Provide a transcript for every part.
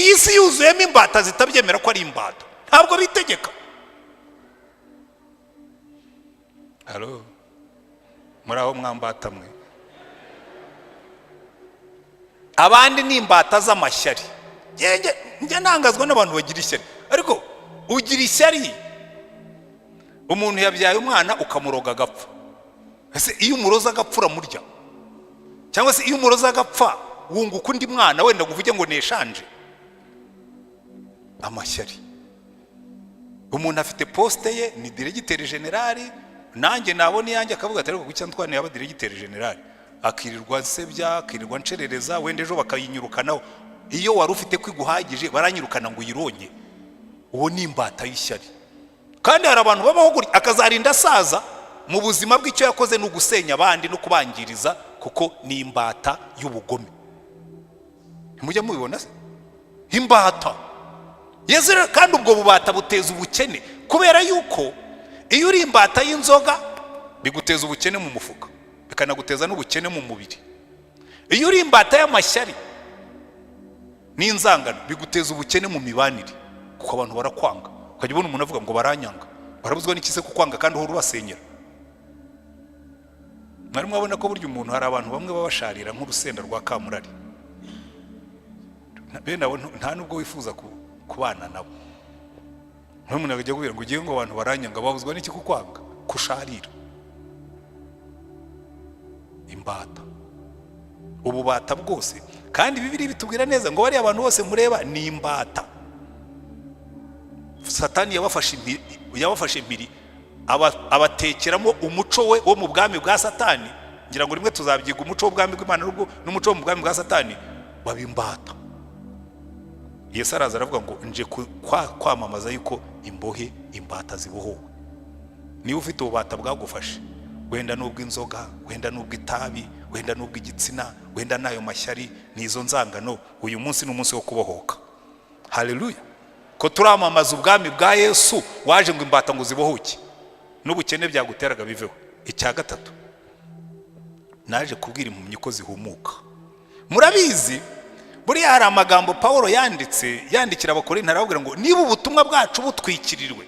iyi si yuzuyemo imbata zitabyemera ko ari imbata, ntabwo bitegeka. Halo, muraho mwambata mwe? Abandi ni imbata z'amashyari. Njye nangazwa n'abantu bagira ishyari, ariko ugira ishyari, umuntu yabyaye umwana ukamuroga agapfa. Ese iyo umuroza agapfa uramurya? Cyangwa se iyo umuroza agapfa wunguka undi mwana wenda kuvuge ngo neshanje? Amashyari. Umuntu afite poste ye ni diregiteri generali, nanjye nabone yanjye akavuga ati ariko kuki Antoine yaba diregiteri generali, akirirwa nsebya, akirirwa ncerereza, wenda ejo bakayinyirukanaho. Iyo wari ufite kwiguhagije baranyirukana ngo uyironye. Uwo ni imbata y'ishyari. Kandi hari abantu babaho guri akazarinda saza mu buzima bw'icyo yakoze no gusenya abandi no kubangiriza, kuko ni imbata y'ubugome. Mujya mubibona se? Imbata. Yezera, kandi ubwo bubata buteza ubukene, kubera yuko iyo uri imbata y'inzoga biguteza ubukene mu mufuka, bikanaguteza n'ubukene mu mubiri. Iyo uri imbata y'amashyari n'inzangano biguteza ubukene mu mibanire, kuko abantu barakwanga. Ukajya ubona umuntu avuga ngo baranyanga, barabuzwa n'ikise kukwanga kandi uhora ubasenyera. Mwari mwabona ko burya umuntu, hari abantu bamwe babasharira nk'urusenda rwa Kamurari, bene abo nta nubwo wifuza kubana nabo. Umuntu akajya kubwira ngo ugiye ngo abantu baranyanga, babuzwa n'iki kukwanga? Kusharira. Imbata. Ububata bwose, kandi Bibiliya bitubwira neza ngo bari abantu bose mureba ni imbata. Satani yabafashe impiri abatekeramo umuco we wo mu bwami bwa Satani. Ngira ngo rimwe tuzabyiga umuco w'ubwami bw'Imana n'umuco wo mu bwami bwa Satani, babimbata. Yesu araza aravuga ngo nje kwamamaza yuko imbohe imbata zibohowe. Niba ufite ububata bwagufashe, wenda n'ubw'inzoga, wenda n'ubw'itabi, wenda n'ubw'igitsina, wenda nayo mashyari, nizo nzangano, uyu munsi ni umunsi wo kubohoka. Haleluya. Ko turamamaza ubwami bwa Yesu waje ngo imbata ngo zibohoke n'ubukene byaguteraga biveho. Icya gatatu, naje kubwira impumyi ko zihumuka. Murabizi buriya hari amagambo Paulo yandikira abakorinto, arababwira ngo niba ubutumwa bwacu butwikirirwe,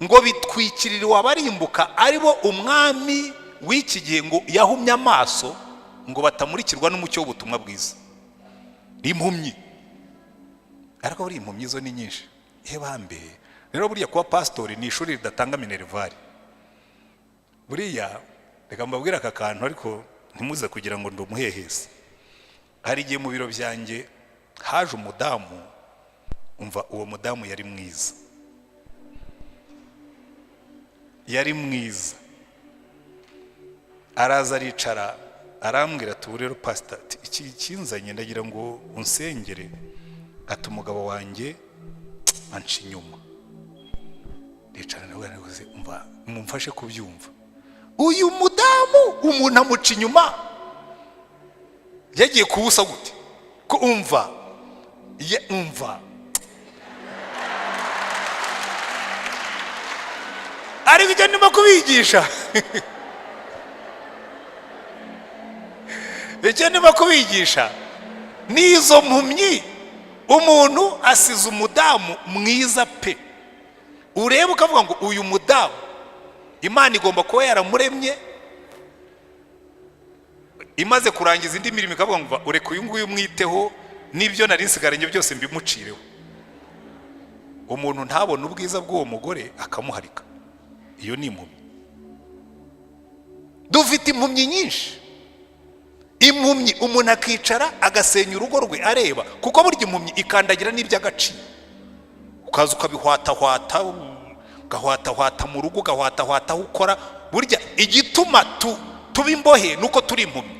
ngo bitwikiririwe abarimbuka aribo umwami w'iki gihe ngo yahumye amaso, ngo batamurikirwa n'umucyo w'ubutumwa bwiza. Impumyi. Ariko buri impumyi zo ni nyinshi. Bambe rero buriya kuba pastori ni ishuri ridatanga minervari. Buriya reka mbabwira aka kantu, ariko ntimuze kugira ngo ndumuhehese. Hari igihe mu biro byanjye haje umudamu, umva uwo mudamu yari mwiza. Yari mwiza. Araza aricara arambwira ati rero pastor, iki kinzanye ndagira ngo unsengere. Ati umugabo wanjye anca inyuma. Ndicara nawe navuze umva mumfashe kubyumva. Uyu mudamu umuntu amuca inyuma yagiye kubusa gute? Ko umva ari bijya ndimo kubigisha. Icyo ndimo kubigisha nizo mpumyi. Umuntu asize umudamu mwiza pe, ureba ukavuga ngo uyu mudamu Imana igomba kuba yaramuremye, imaze kurangiza indi mirimo ikavuga ngo ureka uyu nguyu mwiteho, n'ibyo nari nsigaranye byose mbimucireho. Umuntu ntabona ubwiza bw'uwo mugore akamuharika. Iyo ni impumyi. Dufite impumyi nyinshi. Impumyi umuntu akicara agasenya urugo rwe areba, kuko burya impumyi ikandagira n'iby'agaciro. Ukaza ukabihwatahwata, ugahwatahwata mu rugo, ugahwatahwata aho ukora. Burya igituma tuba imbohe nuko turi impumyi.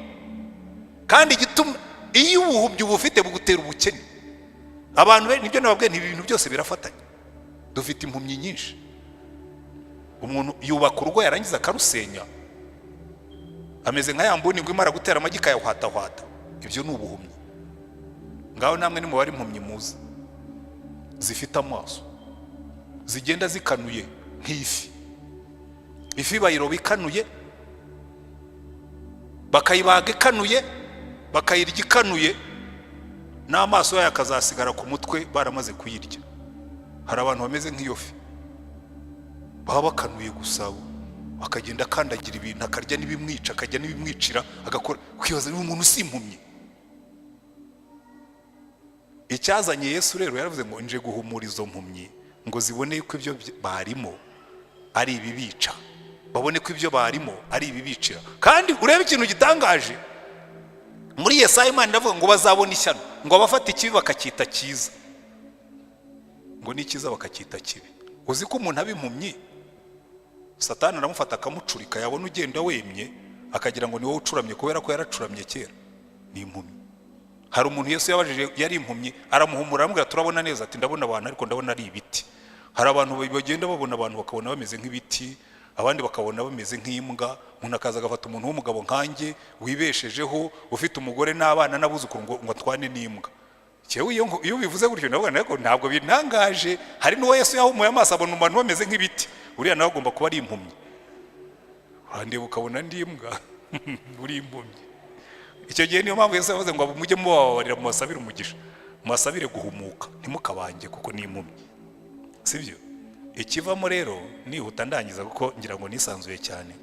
Kandi igituma iyo ubuhubyi bufite bugutera ubukene. Abantu nibyo nababwiye, ibintu byose birafatanya. Dufite impumyi nyinshi. Umuntu yubaka urugo yarangiza akarusenya, ameze nka yambuni ngo imara gutera amagi kayahwatahwata. Ibyo ni ubuhumyi. Ngaho namwe ni mu bari impumyi muzi, zifite amaso, zigenda zikanuye nk'ifi. Ifi bayiroba ikanuye, bakayibaga ikanuye, bakayirya ikanuye, n'amaso yayo akazasigara ku mutwe baramaze kuyirya. Hari abantu bameze nk'iyo fi baba bakanuye gusa, akagenda akandagira ibintu, akarya n'ibimwica, akajya n'ibimwicira, agakora kwibaza niba umuntu usimpumye. Icyazanye Yesu rero yaravuze ngo nje guhumura izo mpumyi ngo zibone ko ibyo barimo ari ibibica, babone ko ibyo barimo ari ibibicira. Kandi urebe ikintu gitangaje muri Yesaya, Imana iravuga ngo bazabona ishyano, ngo abafata ikibi bakacyita cyiza, ngo n'ikiza bakacyita kibi. Uzi ko umuntu abimpumyi Satani aramufata akamucurika, yabona ugenda wemye akagira ngo ni wowe ucuramye kubera ko yaracuramye kera, ni impumyi. Hari umuntu Yesu yabajije yari impumyi, aramuhumura aramubwira turabona neza, ati ndabona abantu ariko ndabona ari ibiti. Hari abantu bagenda babona abantu bakabona bameze nk'ibiti, abandi bakabona bameze nk'imbwa. Umuntu akaza agafata umuntu w'umugabo nkanjye wibeshejeho, ufite umugore n'abana n'abuzukuru ngo atwane n'imbwa. Cyewe iyo bivuze gutyo nabona ariko ntabwo binangaje. Hari n'uwo Yesu yahumuye amaso abona abantu bameze nk'ibiti, uriya nawe agomba kuba ari impumyi. Urandeba ukabona ndi imbwa uri impumyi. Icyo gihe niyo mpamvu Yesu yavuze ngo mujye mubabarira, mubasabire umugisha, mubasabire guhumuka, ntimukabange kuko ni impumyi. Sibyo? Ikivamo rero nihuta ndangiza kuko ngira ngo nisanzuye cyane.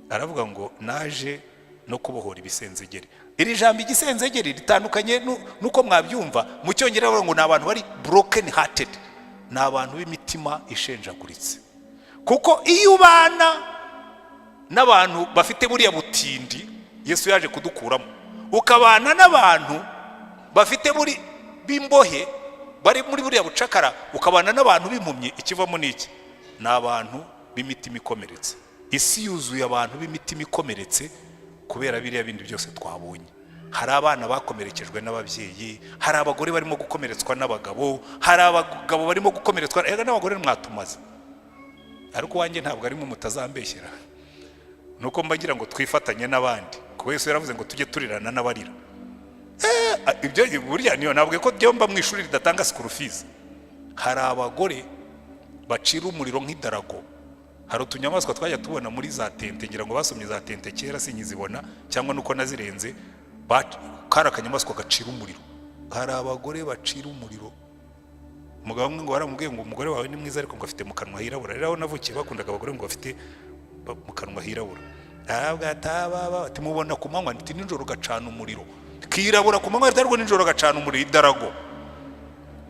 Aravuga ngo naje no kubohora ibisenzegeri. Iri jambo igisenzegeri ritandukanye nuko mwabyumva mu Cyongereza bavuga ngo nabantu bari broken hearted, nabantu b'imitima ishenjaguritse. Kuko iyo ubana n'abantu bafite buriya butindi Yesu yaje kudukuramo, ukabana n'abantu bafite buri bimbohe bari muri buriya bucakara, ukabana n'abantu b'impumyi, ikivamo niki? Nabantu b'imitima ikomeretse. Isi yuzuye abantu b'imitima ikomeretse kubera biriya bindi byose twabonye. Hari abana bakomerekejwe n'ababyeyi, hari abagore barimo gukomeretswa n'abagabo, hari abagabo barimo gukomeretswa n'abagore mwatumaze. Ariko wanjye ntabwo arimo mutazambeshyera, nuko mbagira ngo twifatanye n'abandi, kuko Yesu yaravuze ngo tujye turirana n'abarira. Ibyo burya niyo nabwe ko byomba mu ishuri ridatanga school fees. Hari abagore bacira umuriro nk'idarago. Hari utunyamaswa twajya tubona muri za tente, ngira ngo basomye za tente kera sinyizibona cyangwa nuko nazirenze, kara akanyamaswa gacira umuriro. Hari abagore bacira umuriro. Umugabo umwe ngo baramubwiye ngo umugore wawe ni mwiza ariko ngo afite mu kanwa hirabura. Rero navukiye bakundaga abagore ngo bafite mu kanwa hirabura. Ati mubona ku manywa, ati nijoro gacana umuriro, kirabura ku manywa, ariko nijoro gacana umuriro idarago.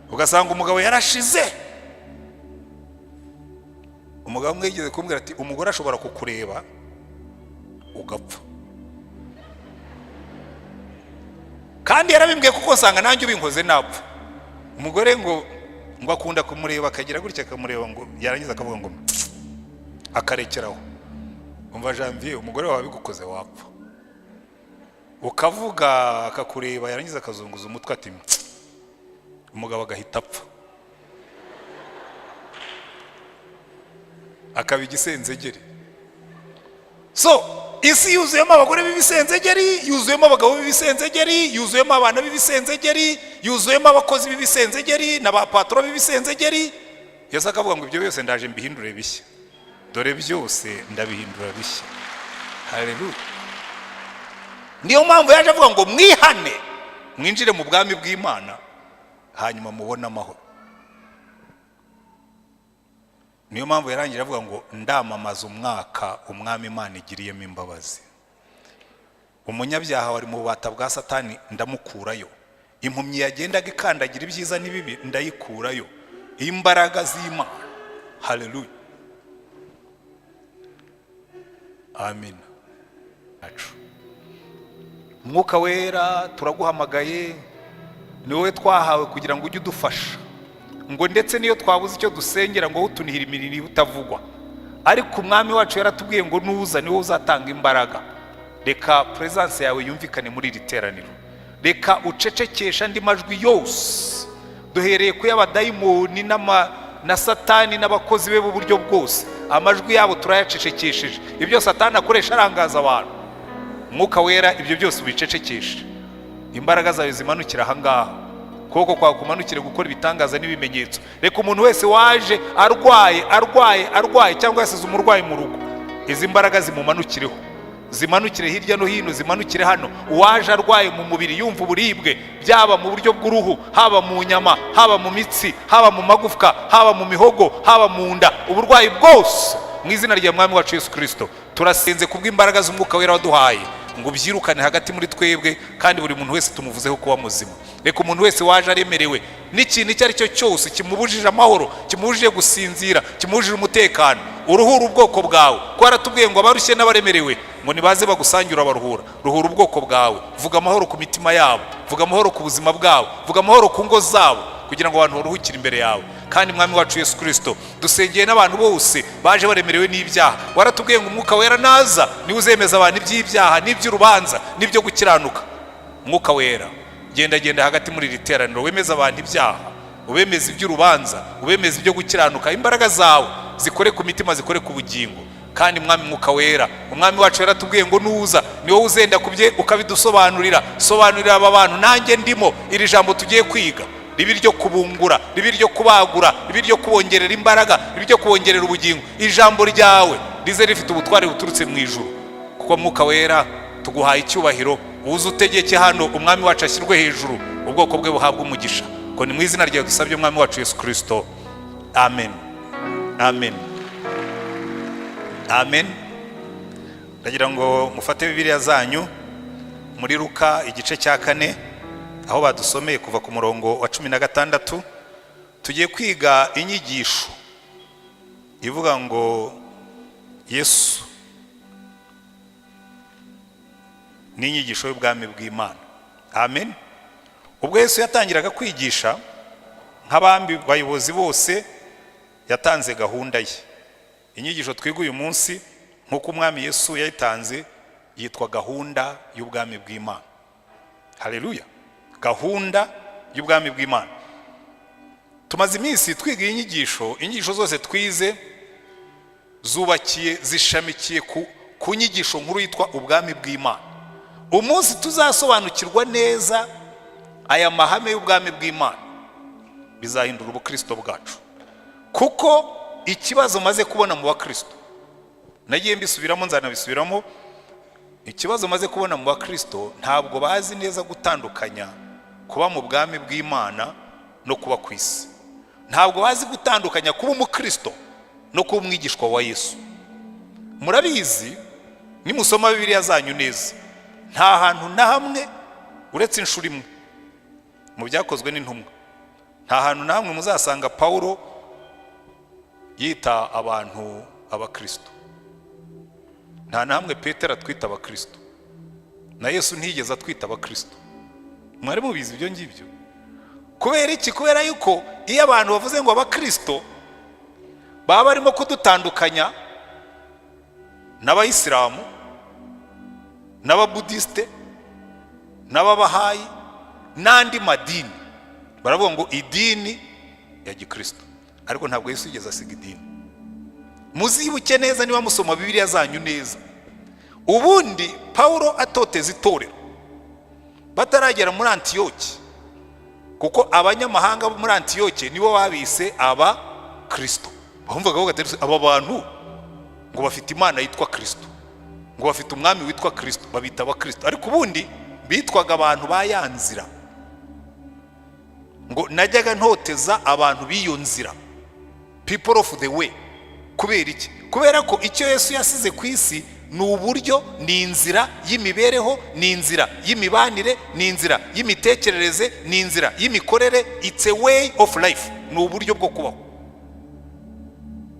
Ugasanga umugabo yarashize. Umugabo umwe yigeze kumbwira ati umugore ashobora kukureba ugapfa. Kandi yarabimbwiye kuko nsanga nanjye ubinkoze napfa. Umugore ngo akunda kumureba, akagira gutya akamureba, ngo yarangiza akavuga ngo akarekeraho. Umva Janvier, umugore wawe bigukoze wapfa. Ukavuga akakureba, yarangiza akazunguza umutwe ati umugabo agahita apfa. Akaba igisenzegeri. So isi yuzuyemo abagore b'ibisenzegeri, yuzuyemo abagabo b'ibisenzegeri, yuzuyemo abana b'ibisenzegeri, yuzuyemo abakozi b'ibisenzegeri n'abapatro b'ibisenzegeri. Yesu akavuga ngo ibyo byose ndaje mbihindure bishya, dore byose ndabihindura bishya. Haleluya. Niyo mpamvu yaje avuga ngo mwihane mwinjire mu bwami bw'Imana hanyuma mubone amahoro. Niyo mpamvu yarangira avuga ngo ndamamaza umwaka umwami Imana igiriyemo imbabazi. Umunyabyaha wari mu bubata bwa Satani ndamukurayo. Impumyi yagendaga ikandagira ibyiza n'ibibi ndayikurayo. Imbaraga z'Imana. Haleluya. Amen. Mwuka wera turaguhamagaye, ni wowe twahawe kugira ngo ujye udufasha. Ngo ndetse niyo twabuze icyo dusengera ngo utunihira imirimo utavugwa, ariko umwami wacu yaratubwiye ngo nuza niwe uzatanga imbaraga. Reka presence yawe yumvikane muri iri teraniro. Reka ucecekesha andi majwi yose, duhereye ku y'abadayimoni na Satani n'abakozi be b'uburyo bwose. Amajwi yabo turayacecekesheje. Ibyo Satani akoresha arangaza abantu, Mwuka wera ibyo byose ubicecekeshe. Imbaraga zawe zimanukira aha ngaha, koko kwa kumanukire gukora ibitangaza n'ibimenyetso. Reka umuntu wese waje arwaye cyangwa yasize umurwayi mu rugo, izi mbaraga zimumanukireho, zimanukire hirya no hino, zimanukire hano. Uwaje arwaye mu mubiri yumva uburibwe, byaba mu buryo bw'uruhu, haba mu nyama, haba mu mitsi, haba mu magufwa, haba mu mihogo, haba mu nda, uburwayi bwose mu izina rya mwami wacu Yesu Kristo turasenze kubw'imbaraga z'umwuka wera waduhaye ngo byirukane hagati muri twebwe, kandi buri muntu wese tumuvuzeho kuba muzima. Reka umuntu wese waje aremerewe n'ikintu icyo ari cyo cyose kimubujije amahoro, kimubujije gusinzira, kimubujije umutekano, uruhura ubwoko bwawe. Ko aratubwiye ngo abarushye n'abaremerewe ngo nibaze bagusangira abaruhura. Ruhura ubwoko bwawe, vuga amahoro ku mitima yabo, vuga amahoro ku buzima bwabo, vuga amahoro ku ngo zabo, kugira ngo abantu baruhukire imbere yawe. Kandi mwami wacu Yesu Kristo dusengeye n'abantu bose baje baremerewe n'ibyaha. Waratubwiye ngo umwuka wera naza niwe uzemeza abantu iby'ibyaha n'iby'urubanza n'ibyo gukiranuka. Umwuka wera genda hagati muri iri teraniro, wemeza abantu ibyaha, ubemeza iby'urubanza, ubemeza ibyo gukiranuka. Imbaraga zawe zikore ku mitima, zikore ku bugingo. Kandi mwami mwuka wera, umwami wacu yaratubwiye ngo nuza ni wowe uzenda kubye ukabidusobanurira. Sobanurira aba bantu nanjye ndimo iri jambo tugiye kwiga, ribi ryo kubungura, ribi ryo kubagura, ribi ryo kubongerera imbaraga, ribi ryo kubongerera ubugingo. Ijambo ryawe rize rifite ubutware buturutse mu ijuru, kuko mwuka wera tuguhaye icyubahiro. Uze utegeke hano, umwami wacu ashyirwe hejuru, ubwoko bwe buhabwa umugisha. Ko ni mu izina ryawe dusabye umwami wacu Yesu Kristo, amen, amen, amen. Ndagira ngo mufate Bibiliya zanyu muri Luka igice cya 4, aho badusomeye kuva ku murongo wa 16. Tugiye kwiga inyigisho ivuga ngo Yesu ni inyigisho y'ubwami bw'Imana. Amen. Ubwo Yesu yatangiraga kwigisha, nk'abandi bayobozi bose yatanze gahunda ye. Inyigisho twiga uyu munsi nk'uko umwami Yesu yayitanze yitwa gahunda y'ubwami bw'Imana. Haleluya. Gahunda y'ubwami bw'Imana. Tumaze iminsi twiga inyigisho zose twize zubakiye, zishamikiye ku nyigisho nkuru yitwa ubwami bw'Imana. Umunsi tuzasobanukirwa neza aya mahame y'ubwami bw'Imana, bizahindura ubukristo bwacu. Kuko ikibazo maze kubona mu bakristo, nagiye mbisubiramo, nzanabisubiramo, ikibazo maze kubona mu bakristo, ntabwo bazi neza gutandukanya kuba mu bwami bw'Imana no kuba ku isi. Ntabwo bazi gutandukanya kuba umukristo no kuba umwigishwa wa Yesu. Murabizi nimusoma Bibiliya zanyu neza, nta hantu na hamwe uretse inshuro imwe mu byakozwe n'intumwa, nta hantu na hamwe muzasanga Paulo yita abantu abakristo. Nta na hamwe Petero atwita abakristo, na Yesu ntiyigeze atwita abakristo. Mwari mubizi ibyo ngibyo? Kubera iki? Kubera yuko iyo abantu bavuze ngo abakristo, baba barimo kudutandukanya n'abayisilamu, n'ababudiste, n'ababahayi n'andi madini. Baravuga ngo idini ya gikristo, ariko ntabwo Yesu yigeze asiga idini. Muzibuke neza niba musoma Bibiliya zanyu neza. Ubundi Paulo atoteza itorero bataragera muri Antiyoki, kuko abanyamahanga bo muri Antiyoki nibo babise aba Kristo. Bumvaga ko aba bantu ngo bafite Imana yitwa Kristo, ngo bafite umwami witwa Kristo, babita aba Kristo. Ariko ubundi bitwaga abantu bayanzira, ngo najyaga ntoteza abantu biyo nzira, people of the way. Kubera iki? Kubera ko icyo Yesu yasize ku isi ni uburyo, ni inzira y'imibereho, ni inzira y'imibanire, ni inzira y'imitekerereze, ni inzira y'imikorere. It's a way of life, ni uburyo bwo kubaho.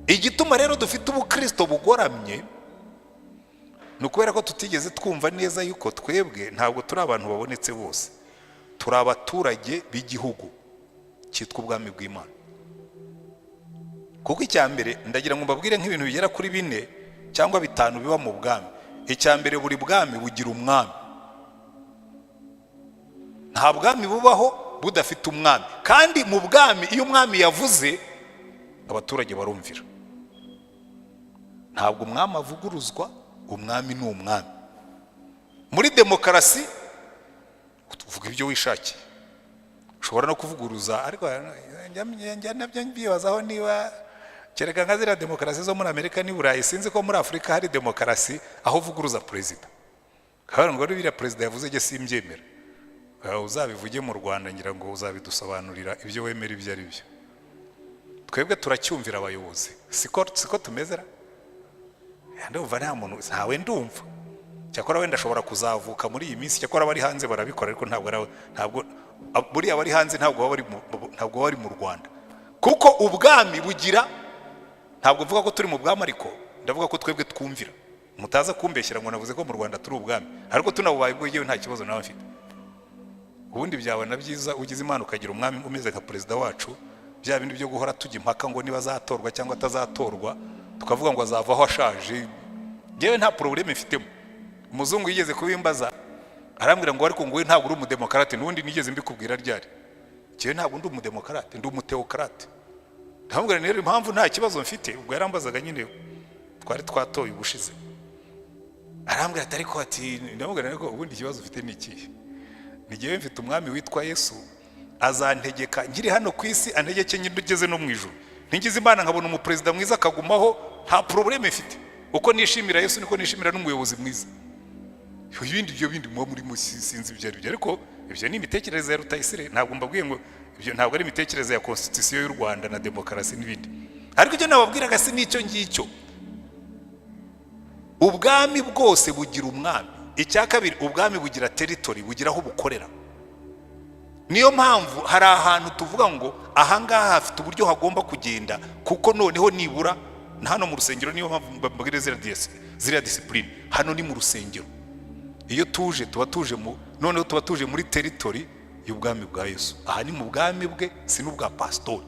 Igituma rero dufite ubukristo bugoramye ni ukubera ko tutigeze twumva neza yuko twebwe ntabwo turi abantu babonetse bose, turi abaturage b'igihugu cyitwa ubwami bw'Imana. Kuko icyambere ndagira ngo mbabwire nk'ibintu bigera kuri 4 cyangwa 5 biba mu bwami. Icyambere, buri bwami bugira umwami. Nta bwami bubaho budafite umwami. Kandi mu bwami iyo umwami yavuze, abaturage barumvira. Ntabwo umwami avuguruzwa, umwami ni umwami. Muri demokarasi tuvuga ibyo wishakiye, ushobora no kuvuguruza, ariko njya nabyo mbibazaho niba kereka nka ziriya demokarasi zo muri Amerika n'i Burayi, sinzi ko muri Afurika hari demokarasi aho uvuguruza perezida. Kandi ngo biriya perezida yavuze je simbyemera. Uzabivuge mu Rwanda ngira ngo uzabidusobanurira ibyo wemera ibyo ari byo. Twebwe turacyumvira abayobozi, siko tumezera. Ndumva nta muntu ntawe ndumva. Cyakora wenda ashobora kuzavuka muri iyi minsi, cyakora bari hanze barabikora, ariko ntabwo buriya bari hanze ntabwo bari mu Rwanda. Kuko ubwami bugira, ntabwo mvuga ko turi mu bwami, ariko ndavuga ko twebwe twumvira. Mutaza kumbeshyira ngo navuze ko mu Rwanda turi ubwami, ariko tunabubaye bwo nta kibazo nawe mfite. Ubundi byabana byiza ugize Imana ukagira umwami umeze nka perezida wacu, bya bindi byo guhora tujya impaka ngo niba azatorwa cyangwa atazatorwa, tukavuga ngo azavaho ashaje. Yewe nta probleme mfitemo. Umuzungu yigeze kubimbaza arambwira ngo ariko ngo we ntabwo uri umudemokrate, n'undi nigeze mbikubwira ryari. Jewe ntabwo ndi umudemokrate, ndi umuteokrate. Ndamubwira rero impamvu nta kibazo mfite, ubwo yarambazaga nyine twari twatoye ubushize. Arambwira ati ariko ati, ndamubwira ariko ubundi ikibazo ufite ni ikihe? Nigiye mfite umwami witwa Yesu, azantegeka ngiri hano ku isi, antegeke ngeze no mu ijuru. Ntingize Imana nkabona umuperezida mwiza akagumaho, nta probleme mfite. Uko nishimira Yesu niko nishimira n'umuyobozi mwiza. Ibyo bindi muri sinzi ibyo ari byo, ariko ibyo ni imitekerereze ya Rutayisire. Ntabwo mbabwiye ngo ibyo ntabwo ari imitekerereze ya constitution y'u Rwanda na demokarasi n'ibindi. Ariko icyo nababwiraga si nicyo ngicyo. Ubwami bwose bugira umwami. Icya kabiri, ubwami bugira territory, bugira aho bukorera. Niyo mpamvu hari ahantu tuvuga ngo ahangaha hafite uburyo hagomba kugenda, kuko noneho nibura hano mu rusengero, niyo mpamvu mbabwire ziriya discipline. Hano ni mu rusengero. Iyo tuje tuba tuje muri territory y'ubwami bwa Yesu. Aha ni mu bwami bwe, si n'ubwa pastor.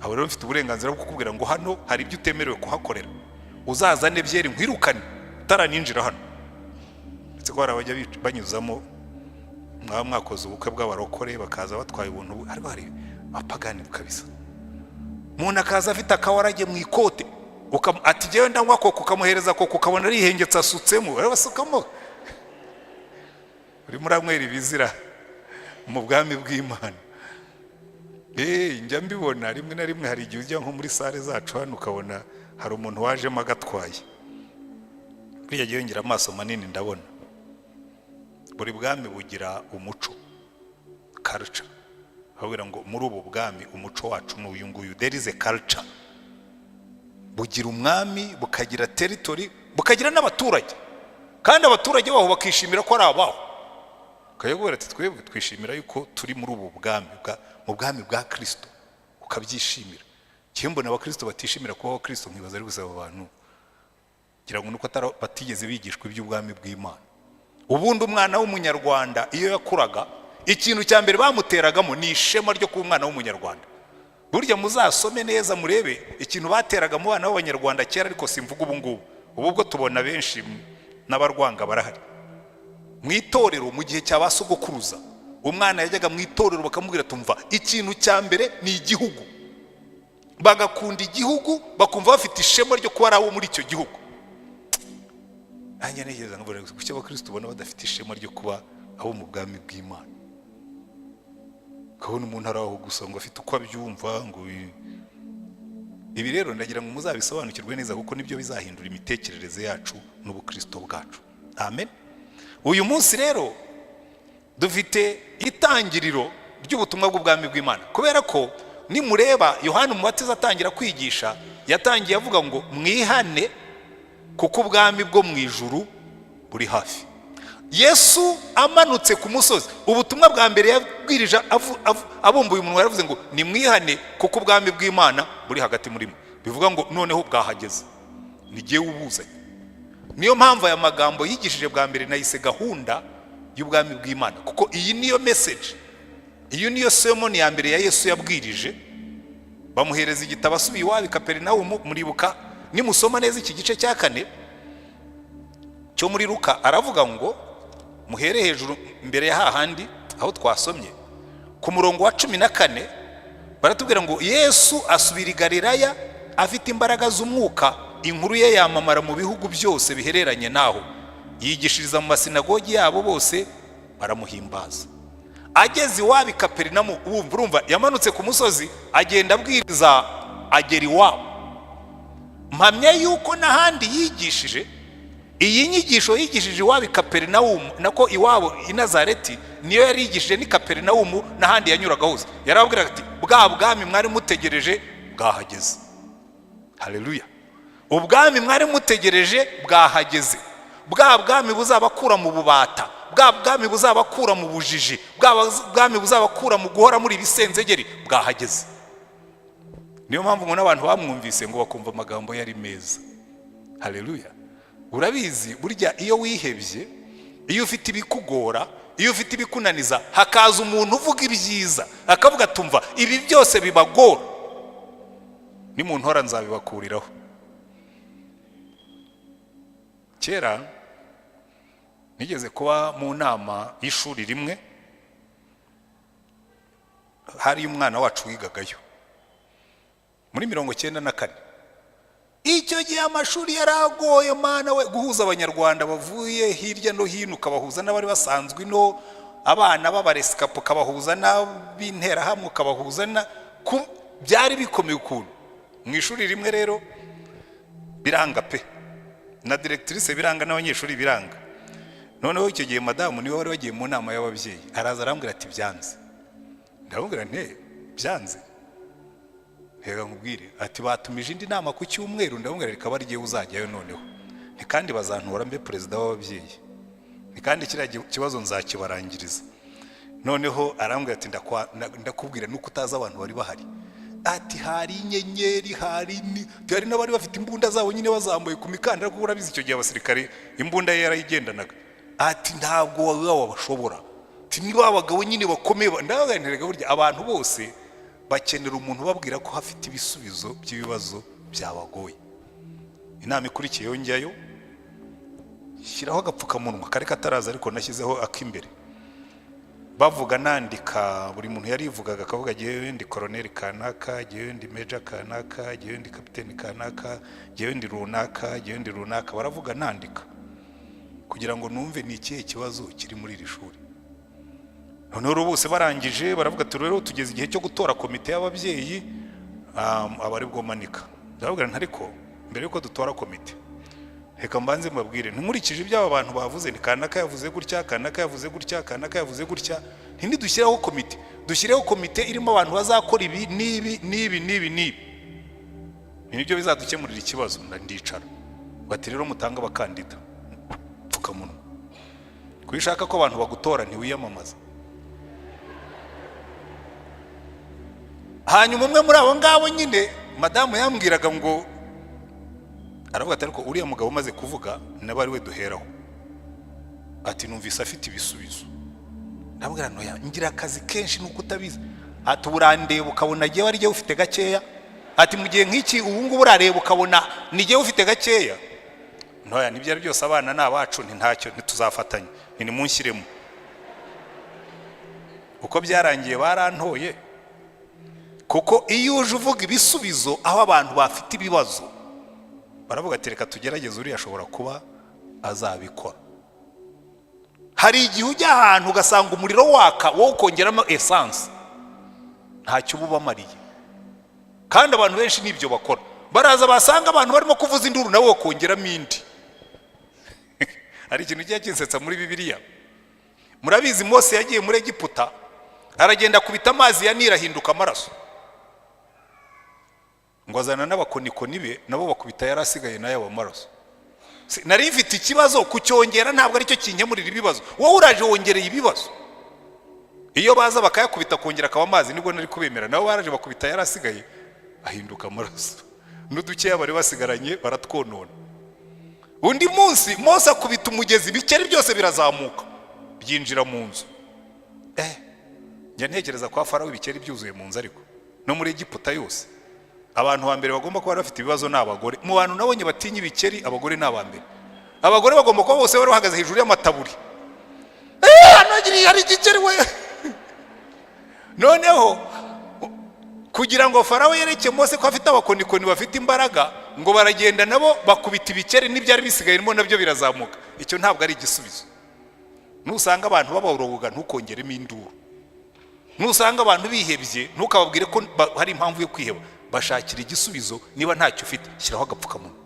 Aho rero mfite uburenganzira bwo kukubwira ngo hano hari ibyo utemerewe kuhakorera. Uzazane byeri nkwirukane utaranjira hano. Ndetse ko barabajya banyuzamo mwakoze ubukwe bw'abarokore bakaza batwaye ubuntu, ariko hari apagani kabisa. Umuntu akaza afite akawarage mu ikote, ati jewe ndanywa koko, ukamuhereza koko ukabona ari ihengetse asutsemo, arabasukamo. Uri muramwera ibizira mu bwami bw'Imana. Njya mbibona rimwe na rimwe, hari igihe ujya nko muri sale zacu hano ukabona hari umuntu wajemo agatwaye. Buriya gihe ngira amaso manini ndabona. Buri bwami bugira umuco, culture. Habwira ngo muri ubu bwami umuco wacu n'uyu nguyu, there is a culture. Bugira umwami, bukagira territory, bukagira n'abaturage. Kandi abaturage baho bakishimira ko ari abaho. Kayegura ati twebwe twishimira yuko turi muri ubu bwami, mu bwami bwa Kristo, ukabyishimira. Cyembo n'abakristo batishimira kubaho Kristo, nkibaza ari gusaba abantu gira ngo nuko batigeze bigishwa iby'ubwami bw'Imana. Ubundi umwana w'umunyarwanda iyo yakuraga, ikintu cya mbere bamuteragamo ni ishema ryo kuba umwana w'umunyarwanda. Burya muzasome neza murebe ikintu bateraga mu bana b'abanyarwanda kera, ariko simvuga ubu ngubu. Ubu bwo tubona benshi n'abarwanga barahari. Mu itorero mu gihe cy'abasogokuruza, umwana yajyaga mu itorero bakamubwira tumva ikintu cya mbere ni igihugu. Bagakunda igihugu, bakumva bafite ishema ryo kuba ari muri icyo gihugu. Nanjye nigeze ngabona kuki abakristo ubona badafite ishema ryo kuba abo mu bwami bw'Imana. Kabona umuntu araho gusa ngo afite uko abyumva ngo ibi rero ndagira ngo muzabisobanukirwe neza, kuko nibyo bizahindura imitekerereze yacu n'ubukristo bwacu. Amen. Uyu munsi rero dufite itangiriro ry'ubutumwa bw'ubwami bw'Imana, kubera ko nimureba Yohana Umubatiza atangira kwigisha, yatangiye avuga ngo mwihane kuko ubwami bwo mu ijuru buri hafi. Yesu amanutse ku musozi, ubutumwa bwa mbere yabwirije abumbuye umuntu, yaravuze ngo ni mwihane kuko ubwami bw'Imana buri hagati muri mwe. Bivuga ngo noneho bwahageze, nigiye ubuzanye. Niyo mpamvu aya magambo yigishije bwa mbere nayise gahunda y'ubwami bw'Imana, kuko iyi niyo message, iyo niyo sermon ya mbere ya Yesu yabwirije. Bamuhereza igitabo asubiye iwabo Kaperinawumu. Muribuka nimusoma neza iki gice cya 4 cyo muri Luka, aravuga ngo muhere hejuru mbere ya hahandi aho twasomye ku murongo wa 14, baratubwira ngo Yesu asubira i Galilaya afite imbaraga z'umwuka, inkuru ye yamamara mu bihugu byose bihereranye naho, yigishiriza mu masinagogi yabo, bose baramuhimbaza. Ageze iwabo Kaperinawumu, urumva yamanutse ku musozi agenda abwiriza, agera iwabo. mpamya yuko n'ahandi yigishije iyi nyigisho yigishije iwabo i Kaperinawumu, nako iwabo i Nazareti niyo yari yigishije ni Kaperinawumu, n'ahandi yanyuraga hose yarababwira ati bwa bwami mwari mutegereje bwahageze. Haleluya. Ubwami mwari mutegereje bwahageze. Bwa bwami buzabakura mu bubata, bwa bwami buzabakura mu bujiji, bwa bwami buzabakura mu guhora muri bisenzegeri bwahageze. Niyo mpamvu ngo n'abantu bamwumvise ngo bakumva amagambo yari meza. Haleluya. Urabizi burya iyo wihebye, iyo ufite ibikugora, iyo ufite ibikunaniza, hakaza umuntu uvuga ibyiza akavuga tumva ibi byose bibagora, ni muntu hora nzabibakuriraho. Kera nigeze kuba mu nama y'ishuri rimwe, hari umwana wacu wigagayo muri 94. Icyo gihe amashuri yaragoye mana we, guhuza abanyarwanda bavuye hirya no hino ukabahuza n'abari basanzwe no abana b'abaresikapo ukabahuza n'abintera hamwe ukabahuza na byari bikomeye ukuntu. Mu ishuri rimwe rero biranga pe, na directrice biranga n'abanyeshuri biranga. Noneho icyo gihe madamu niwe wari wagiye mu nama y'ababyeyi, araza arambwira ati byanze. Ndamubwira nte byanze? Hega nkubwire ati batumije indi nama ku cyumweru. Ndamubwira reka bari giye uzajyayo noneho, ni kandi bazantora mbe president w'ababyeyi, ni kandi kira kibazo nzakibarangiriza. Noneho arambwira ati ndakubwira nuko utaza abantu bari bahari. Ati hari inyenyeri, hari n'abari bafite imbunda zabo nyine bazambaye ku mikandara, kuko urabizi icyo gihe abasirikare imbunda ye yarayigendanaga. Ati ntabwo wabashobora, ati niba abagabo nyine bakomeye. Ndaganiraga burya abantu bose bakenera umuntu babwira ko hafite ibisubizo by'ibibazo byabagoye. Inama ikurikiyeho njyayo, shyiraho agapfukamunwa kare kataraza ariko nashyizeho akimbere, bavuga nandika, buri muntu yarivugaga akavuga giye ndi colonel kanaka, giye ndi major kanaka, giye ndi captain kanaka, giye ndi runaka, giye ndi runaka, baravuga nandika kugira ngo numve ni ikihe kibazo kiri muri iri shuri. Noneho bose barangije baravuga ati rero tugeze igihe cyo gutora komite y'ababyeyi, abari bwomanika. Ndavuga ntariko mbere yuko dutora komite reka mbanze mbabwire ntumurikije iby'aba bantu bavuze, ni kanaka yavuze gutya, kanaka yavuze gutya, kanaka yavuze gutya, ntindi dushyiraho komite, dushyireho komite irimo abantu bazakora ibi nibi nibi nibi nibi, nibyo bizadukemurira ikibazo. Ndicara bati rero mutanga abakandida, pfukamunwa, kwishaka ko abantu bagutora ntiwiyamamaza. Hanyuma umwe muri abo ngabo nyine madamu yambwiraga ngo, aravuga ati ariko uriya mugabo umaze kuvuga nabari we duheraho, ati numvise afite ibisubizo. Ndabwira noya ngira akazi kenshi nuko utabizi, ati urandeba ukabona giye wari giye ufite gakeya, ati mu gihe nk'iki ubu ngubu urareba ukabona ni giye ufite gakeya. Noya nibyo ari byose abana n'abacu ntacyo ntituzafatanya, ni munshyiremo. Uko byarangiye barantoye, kuko iyo uje uvuga ibisubizo aho abantu bafite ibibazo baravuga ati reka tugerageze uriya ashobora kuba azabikora. Hari igihe ujya ahantu ugasanga umuriro waka wowe ukongeramo essence, ntacyo ubamariye. Kandi abantu benshi nibyo bakora, baraza basanga abantu barimo kuvuza induru nawe wakongeramo indi. Hari ikintu kigiye kinsetsa muri Bibiliya. Murabizi Mose yagiye muri Egiputa, aragenda kubita amazi ya Nili ahinduka amaraso, ngo azana n'abakonikoni be nabo bakubita yarasigaye nayo amaraso. Nari mfite ikibazo kucyongera, ntabwo ari cyo kinkemurira ibibazo, wowe uraje wongereye ibibazo. Iyo baza bakayakubita kongera akaba amazi nibwo nari kubemera, nabo baraje bakubita yarasigaye ahinduka amaraso, n'udukeya bari basigaranye baratwonona. Undi munsi Mose akubita umugezi, ibikeri byose birazamuka byinjira mu nzu. Njya ntekereza kwa Farawo ibikeri byuzuye mu nzu, ariko no muri Egiputa yose abantu ba mbere bagomba kuba bafite ibibazo n'abagore. Mu bantu nabonye batinya ibikeri abagore n'abambere. Abagore bagomba kuba bose bari bahagaze hejuru y'amataburi, anagiriye hari igikeri we. Noneho kugira ngo Farawo yereke Mose ko afite abakonikoni bafite imbaraga, ngo baragenda nabo bakubita ibikeri n'ibyari bisigayemo nabyo birazamuka. Icyo ntabwo ari igisubizo. Nusanga abantu baboroga ntukongeremo induru, nusanga abantu bihebye ntukababwire ko hari impamvu yo kwiheba, bashakira igisubizo. Niba ntacyo ufite shyiraho agapfukamunwa.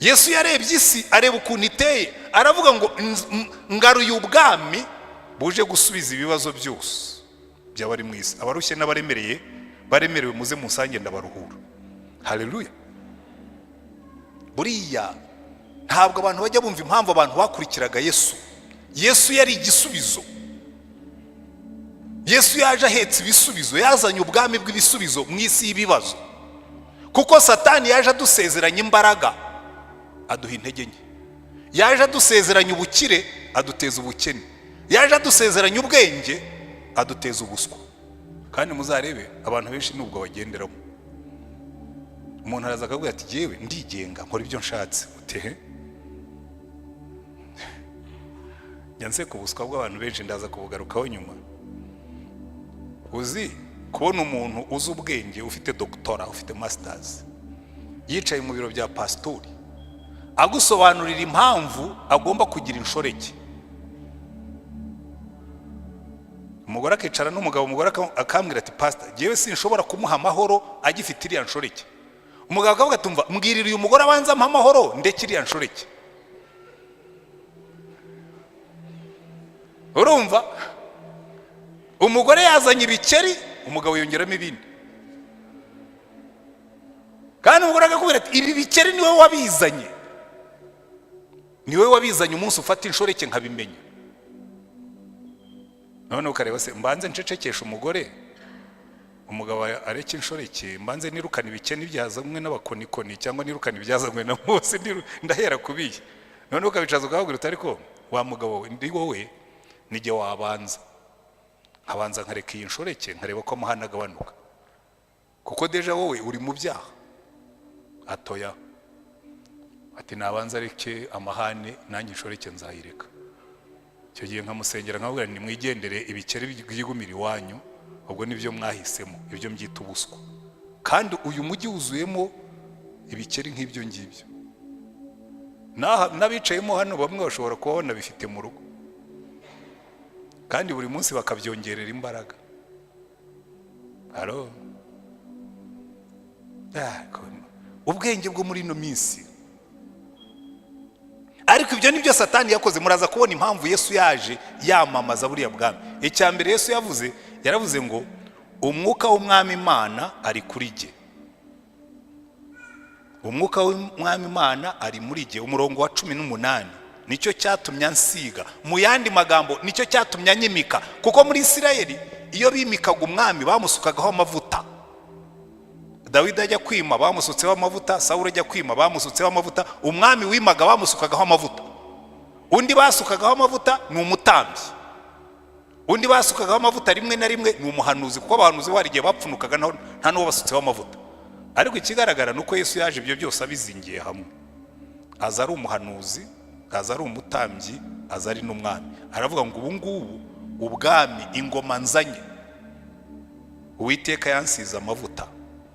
Yesu yarebye isi, areba ukuntu iteye, aravuga ngo ngaruye ubwami buje gusubiza ibibazo byose by'abari mu isi. Abarushye n'abaremereye baremerewe muze musange ndabaruhura. Haleluya. Buriya ntabwo abantu bajya bumva impamvu abantu bakurikiraga Yesu. Yesu yari igisubizo. Yesu yaje ahetse ibisubizo, yazanye ubwami bw'ibisubizo mu isi y'ibibazo. Kuko Satani yaje adusezeranya imbaraga, aduha intege nke. Yaje adusezeranya ubukire, aduteza ubukene. Yaje adusezeranya ubwenge, aduteza ubuswa. Kandi muzarebe abantu benshi nubwo bagenderamo. Umuntu araza akavuga ati yewe ndigenga nkora ibyo nshatse. Utehe yanse ku buswa bw'abantu benshi, ndaza kubugarukaho nyuma. Uzi kubona umuntu uzi ubwenge, ufite doctora, ufite masters, yicaye mu biro bya pastori, agusobanurira impamvu agomba kugira inshoreke. Umugore akicara n'umugabo, umugore akambwira ati pastor jewe sinshobora kumuha amahoro agifite iriya nshoreke. Umugabo akavuga ati umva mbwirira uyu mugore abanza ampa amahoro ndeke iriya nshoreke. Urumva? Umugore yazanye ibikeri, umugabo yongeramo ibindi. Kandi umugore akakubwira ati ibi bikeri niwe wabizanye. Niwe wabizanye umunsi ufata inshoreke nkabimenya. None ukareba se mbanze ncecekesha umugore, umugabo areke inshoreke, mbanze nirukana ibikeni byazanywe n'abakonikoni cyangwa nirukana ibyazanywe na Mose, ndahera kubiye. None ukabicaza ukabwira uti ariko wa mugabo we ndi wowe nige wabanza. Abanza nkareka iyi nshoreke nkareba ko amahane agabanuka. Kuko deja wowe uri mu byaha. Atoya. Ati nabanza reke amahane nanjye inshoreke nzayireka. Icyo gihe nkamusengera nkabwira ni mwigendere ibikeri byigumira iwanyu, ubwo nibyo mwahisemo, ibyo mbyita ubuswa. Kandi uyu mujyi wuzuyemo ibikeri nk'ibyo ngibyo. N'abicayemo hano bamwe bashobora kubona bifite mu rugo. Kandi buri munsi bakabyongerera imbaraga. Haro. Ubwenge bwo muri ino minsi. Ariko ibyo nibyo Satani yakoze. Muraza kubona impamvu Yesu yaje yamamaza buriya bwami. Icya mbere Yesu yaravuze ngo umwuka w'umwami Imana ari kuri jye. Umwuka w'umwami Imana ari muri jye. Umurongo wa 18 nicyo cyatumye ansiga. Mu yandi magambo nicyo cyatumye anyimika. Kuko muri Isirayeli iyo bimikaga umwami bamusukagaho amavuta. Dawidi ajya kwima bamusutseho amavuta, Sawuli ajya kwima bamusutseho amavuta, umwami wimaga bamusukagaho amavuta. Undi basukagaho amavuta ni umutambyi. Undi basukagaho amavuta rimwe na rimwe ni umuhanuzi, kuko abahanuzi barigiye bapfunukaga nta n'uwo basutseho amavuta. Ariko ikigaragara nuko Yesu yaje ibyo byose abizingiye hamwe. Aza ari umuhanuzi, aza ari umutambyi, aza ari n'umwami. Aravuga ngo ubu ngubu ubwami ingoma nzanye, Uwiteka yansize amavuta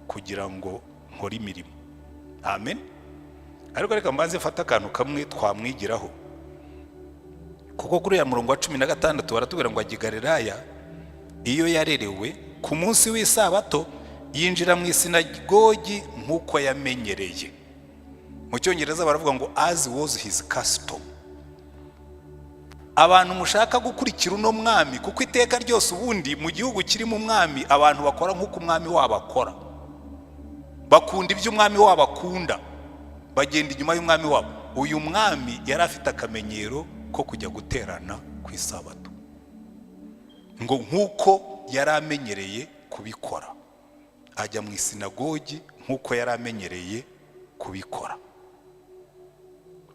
kugira ngo nkore imirimo. Amen. Ariko reka mbanze fata akantu kamwe twamwigiraho. Kuko kuri ya murongo wa 16 baratubwira ngo ajya i Galilaya, iyo yarerewe ku munsi w'isabato yinjira mu isinagogi nk'uko yamenyereye. Mu Cyongereza baravuga ngo as was his custom. Abantu mushaka gukurikira uno mwami, kuko iteka ryose ubundi mu gihugu kirimo umwami abantu bakora nk'uko umwami wabo akora. Bakunda ibyo umwami wabo akunda, bagenda inyuma y'umwami wabo. Uyu mwami yari afite akamenyero ko kujya guterana ku isabato, ngo nk'uko yari amenyereye kubikora. Ajya mu isinagogi nk'uko yari amenyereye kubikora.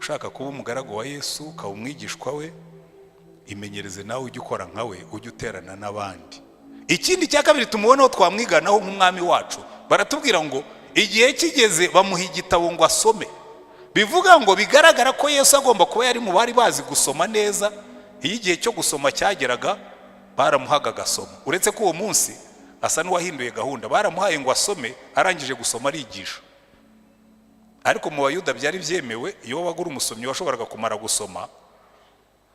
Ushaka kuba umugaragu wa Yesu, ukaba umwigishwa we, imenyereze nawe ujye ukora nkawe, ujye uterana n'abandi. Ikindi cya kabiri tumubonaho twamwiganaho nk'umwami wacu, baratubwira ngo igihe kigeze bamuha igitabo ngo asome. Bivuga ngo bigaragara ko Yesu agomba kuba yari mu bari bazi gusoma neza. Iyo igihe cyo gusoma cyageraga baramuhaga agasoma. Uretse ko uwo munsi asa n'uwahinduye gahunda, baramuhaye ngo asome, arangije gusoma arigisha. Ariko mu Bayuda byari byemewe, iyo wagura umusomyi washoboraga kumara gusoma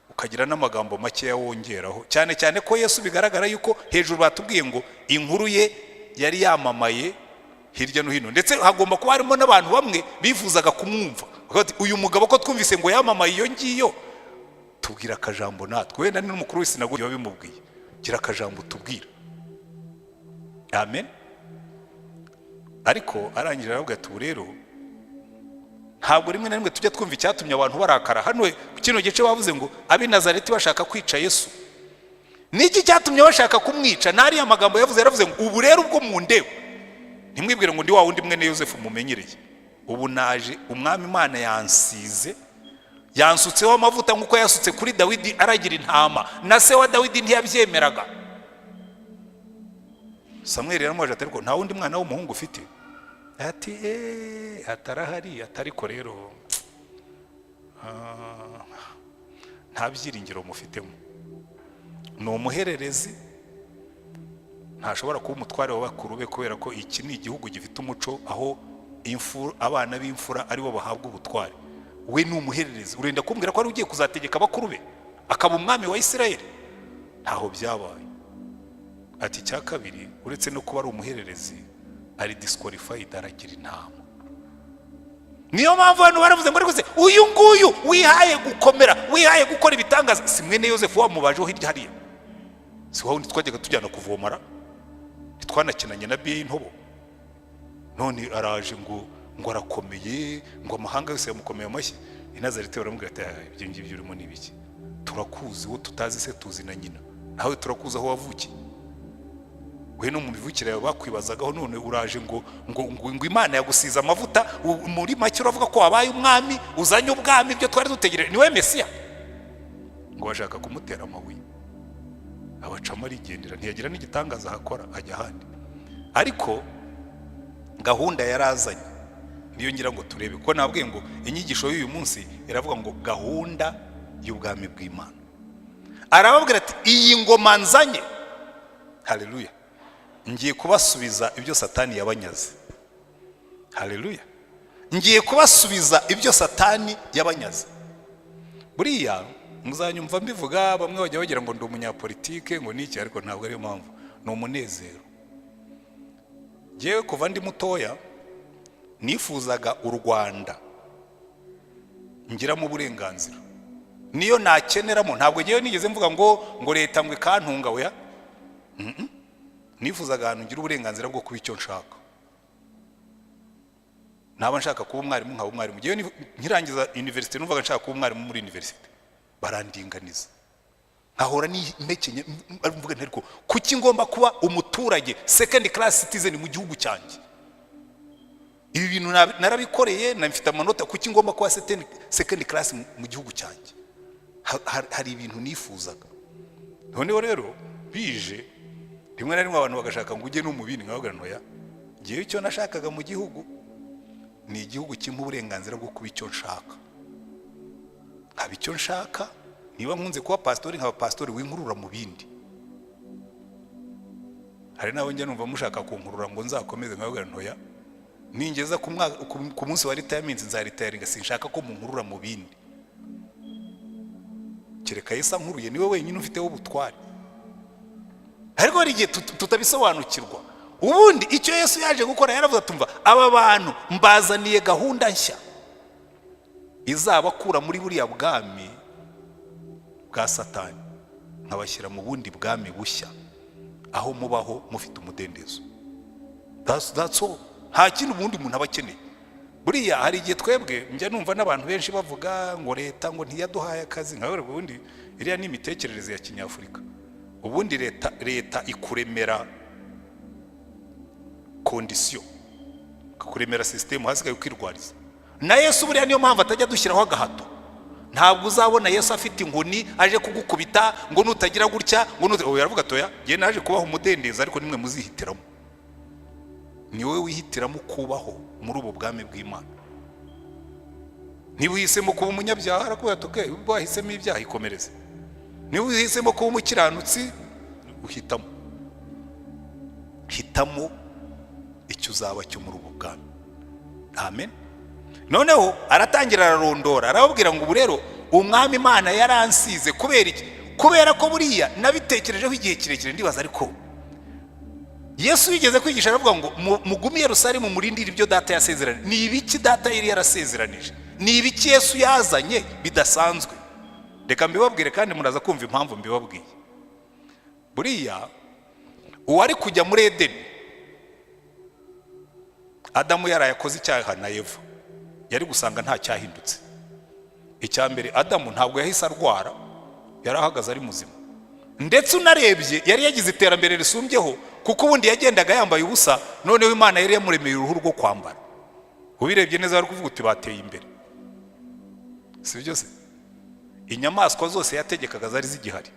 ukagira n'amagambo make yawongeraho. Cyane cyane ko Yesu bigaragara yuko hejuru batubwiye ngo inkuru ye yari yamamaye hirya no hino, ndetse hagomba kuba harimo n'abantu bamwe bifuzaga kumwumva. Uyu mugabo ko twumvise ngo yamamaye iyo ngiyo, tubwira akajambo natwe. Wenda n'umukuru w'isinagogi wabimubwiye, gira akajambo tubwira. Amen. Ariko arangije aravuga ati rero ntabwo rimwe na rimwe tujya twumva icyatumye abantu barakara. Hano kino gice bavuze ngo ab'i Nazareti bashaka kwica Yesu. Niki cyatumye bashaka kumwica? Nari amagambo yavuze, yaravuze ngo ubu rero ubwo mundeba ntimwibwire ngo ndi wa wundi mwene Yosefu mumenyereye. Ubu naje, umwami Imana yansize, yansutseho amavuta nk'uko yasutse kuri Dawidi aragira intama, na se wa Dawidi ntiyabyemeraga. Samweli yaramwaje ati ariko nta wundi mwana w'umuhungu ufite? Ati atarahari. Atariko rero nta byiringiro mufitemo. Ni umuhererezi, ntashobora kuba umutware w'abakuru be, kubera ko iki ni igihugu gifite umuco aho abana b'imfura aribo bahabwa ubutware. We ni umuhererezi, urenda kumbwira ko ari ugiye kuzategeka abakuru be akaba umwami wa Isirayeli? Ntaho byabaye. Ati cya kabiri, uretse no kuba ari umuhererezi, ari disqualified, aragira intama. Niyo mpamvu abantu baravuze ngo ariko uyu nguyu wihaye gukomera, wihaye gukora ibitangaza, si mwene Yosefu wamubajeho hirya hariya? Si waho twajyaga tujyana kuvomara, twanakinanye na BW'IMANA, none araje ngo arakomeye, ngo amahanga yose yamukomeye amashyi. I Nazareti baramubwira ati ibyo ngibyo urimo ni biki? Turakuzi, wo tutazi se tuzi na nyina, nawe turakuzi aho wavukiye. We no mu mivukire yawe bakwibazagaho, none uraje ngo Imana yagusiza amavuta, muri make uravuga ko wabaye umwami, uzanye ubwami, ibyo twari dutegereje, niwe Mesiya. Ngo bashaka kumutera amabuye, abacamo arigendera, ntiyagira n'igitangaza hakora, ajya ahandi. Ariko gahunda yarazanye niyo ngira ngo turebe, ko nabwiye ngo inyigisho y'uyu munsi iravuga ngo gahunda y'ubwami bw'Imana. Arababwira ati iyi ngoma nzanye, haleluya, ngiye kubasubiza ibyo Satani yabanyaze. Haleluya, ngiye kubasubiza ibyo Satani yabanyaze. Buriya muzanyumva mbivuga, bamwe bajya bagira ngo ndi umunyapolitike ngo niki, ariko ntabwo ari impamvu, ni umunezero. Jewe kuva ndi mutoya nifuzaga u Rwanda ngiramo uburenganzira, niyo nakeneramo. Ntabwo ngewe nigeze mvuga ngo leta ngo ikantunga, oya. Nifuzaga ahantu ngira uburenganzira bwo kuba icyo nshaka. Naba nshaka kuba umwarimu nkaba umwarimu. Ngewe nkirangiza university numvaga nshaka kuba umwarimu muri university, barandinganiza nkahora n'intekenye, mvuga nti ariko kuki ngomba kuba umuturage second class citizen mu gihugu cyanjye? Ibi bintu narabikoreye, nafite amanota, kuki ngomba kuba second class mu gihugu cyanjye? Hari ibintu nifuzaga. Noneho rero bije rimwe na rimwe abantu bagashaka ngo ujye no mu bindi, nkababwira ntoya, ngewe icyo nashakaga mu gihugu ni igihugu kimpa uburenganzira bwo kuba icyo nshaka, nkaba icyo nshaka. Niba nkunze kuba pastori, nkaba pastori winkurura mu bindi. Hari nawe njya numva mushaka kunkurura ngo nzakomeze, nkababwira ntoya, ningeza ku munsi wa retirement nzaritaringa, sinshaka ko munkurura mu bindi. Kereka Yesu ankuruye, niwe wenyine ufiteho ubutware. Ariko hari igihe tutabisobanukirwa. Ubundi icyo Yesu yaje gukora, yaravuze atumva aba bantu mbazaniye gahunda nshya izabakura muri buriya bwami bwa Satani, nkabashyira mu bundi bwami bushya, aho mubaho mufite umudendezo. That's all. Nta kintu ubundi umuntu aba akeneye. Buriya hari igihe twebwe njya numva n'abantu benshi bavuga ngo leta ngo ntiyaduhaye akazi. Nkawe ubundi iriya ni imitekerereze ya Kinyafurika. Ubundi leta ikuremera condition, kuremera system, hasigaye kwirwariza. Na Yesu buriya niyo mpamvu atajya dushyiraho agahato. Ntabwo uzabona Yesu afite inkoni aje kugukubita ngo nutagira gutya ngo yaravuga toya, ngiye naje kubaho umudendezo, ariko nimwe muzihitiramo. Ni wowe wihitiramo kubaho muri ubu bwami bw'Imana. Niba uhisemo kuba umunyabyaha, arakubwira ati okay, ubwo wahisemo ibyaha ikomereze. Niba uhisemo kuba umukiranutsi, uhitamo. Hitamo icyo uzaba cyo muri ubu bwami. Amen. Noneho aratangira ararondora, arababwira ngo ubu rero umwami Imana yaransize kubera iki? Kubera ko buriya nabitekerejeho igihe kirekire, ndibaza ariko Yesu yigeze kwigisha aravuga ngo mugume i Yerusalemu murindire ibyo data yasezeranije. Ni ibiki data yari yarasezeranije? Ni ibiki Yesu yazanye bidasanzwe? Reka mbibabwire kandi muraza kumva impamvu mbibabwiye. Buriya uwari kujya muri Edeni, Adamu yarayakoze icyaha na Eva, yari gusanga nta cyahindutse. Icyambere, Adamu ntabwo yahise arwara, yarahagaze ari muzima. Ndetse unarebye yari yagize iterambere risumbyeho, kuko ubundi yagendaga yambaye ubusa, noneho Imana yari yamuremeye uruhu rwo kwambara. Ubirebye neza bari kuvuga uti bateye imbere. Si byo se? Inyamaswa zose yategekaga zari zigihari,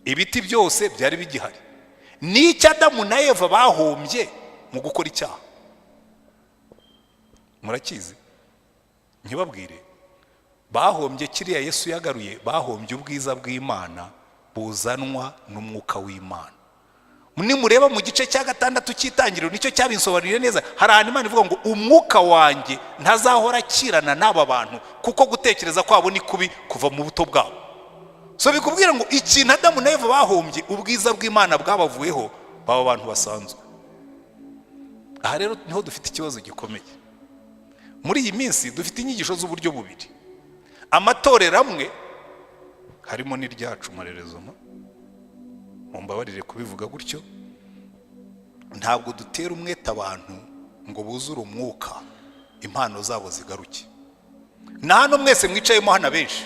ibiti byose byari bigihari. N'icyo Adamu na Eva bahombye mu gukora icyaha murakizi? Nkibabwire, bahombye kiriya Yesu yagaruye, bahombye ubwiza bw'Imana buzanwa n'umwuka w'Imana. Nimureba mu gice cya 6 cy'itangiriro, nicyo cyabinsobanuriye neza. Hari ahantu Imana ivuga ngo umwuka wanjye ntazahora akirana n'aba bantu, kuko gutekereza kwabo ni kubi kuva mu buto bwabo. So bikubwira ngo ikintu Adamu na Eva bahombye, ubwiza bw'Imana bwabavuyeho, baba abantu basanzwe. Aha rero niho dufite ikibazo gikomeye. Muri iyi minsi dufite inyigisho z'uburyo bubiri. Amatorero amwe, harimo n'iryacu Marerezo, mumbabarire kubivuga gutyo, ntabwo dutera umwete abantu ngo buzure umwuka, impano zabo zigaruke. Na hano mwese mwicayemo hano benshi,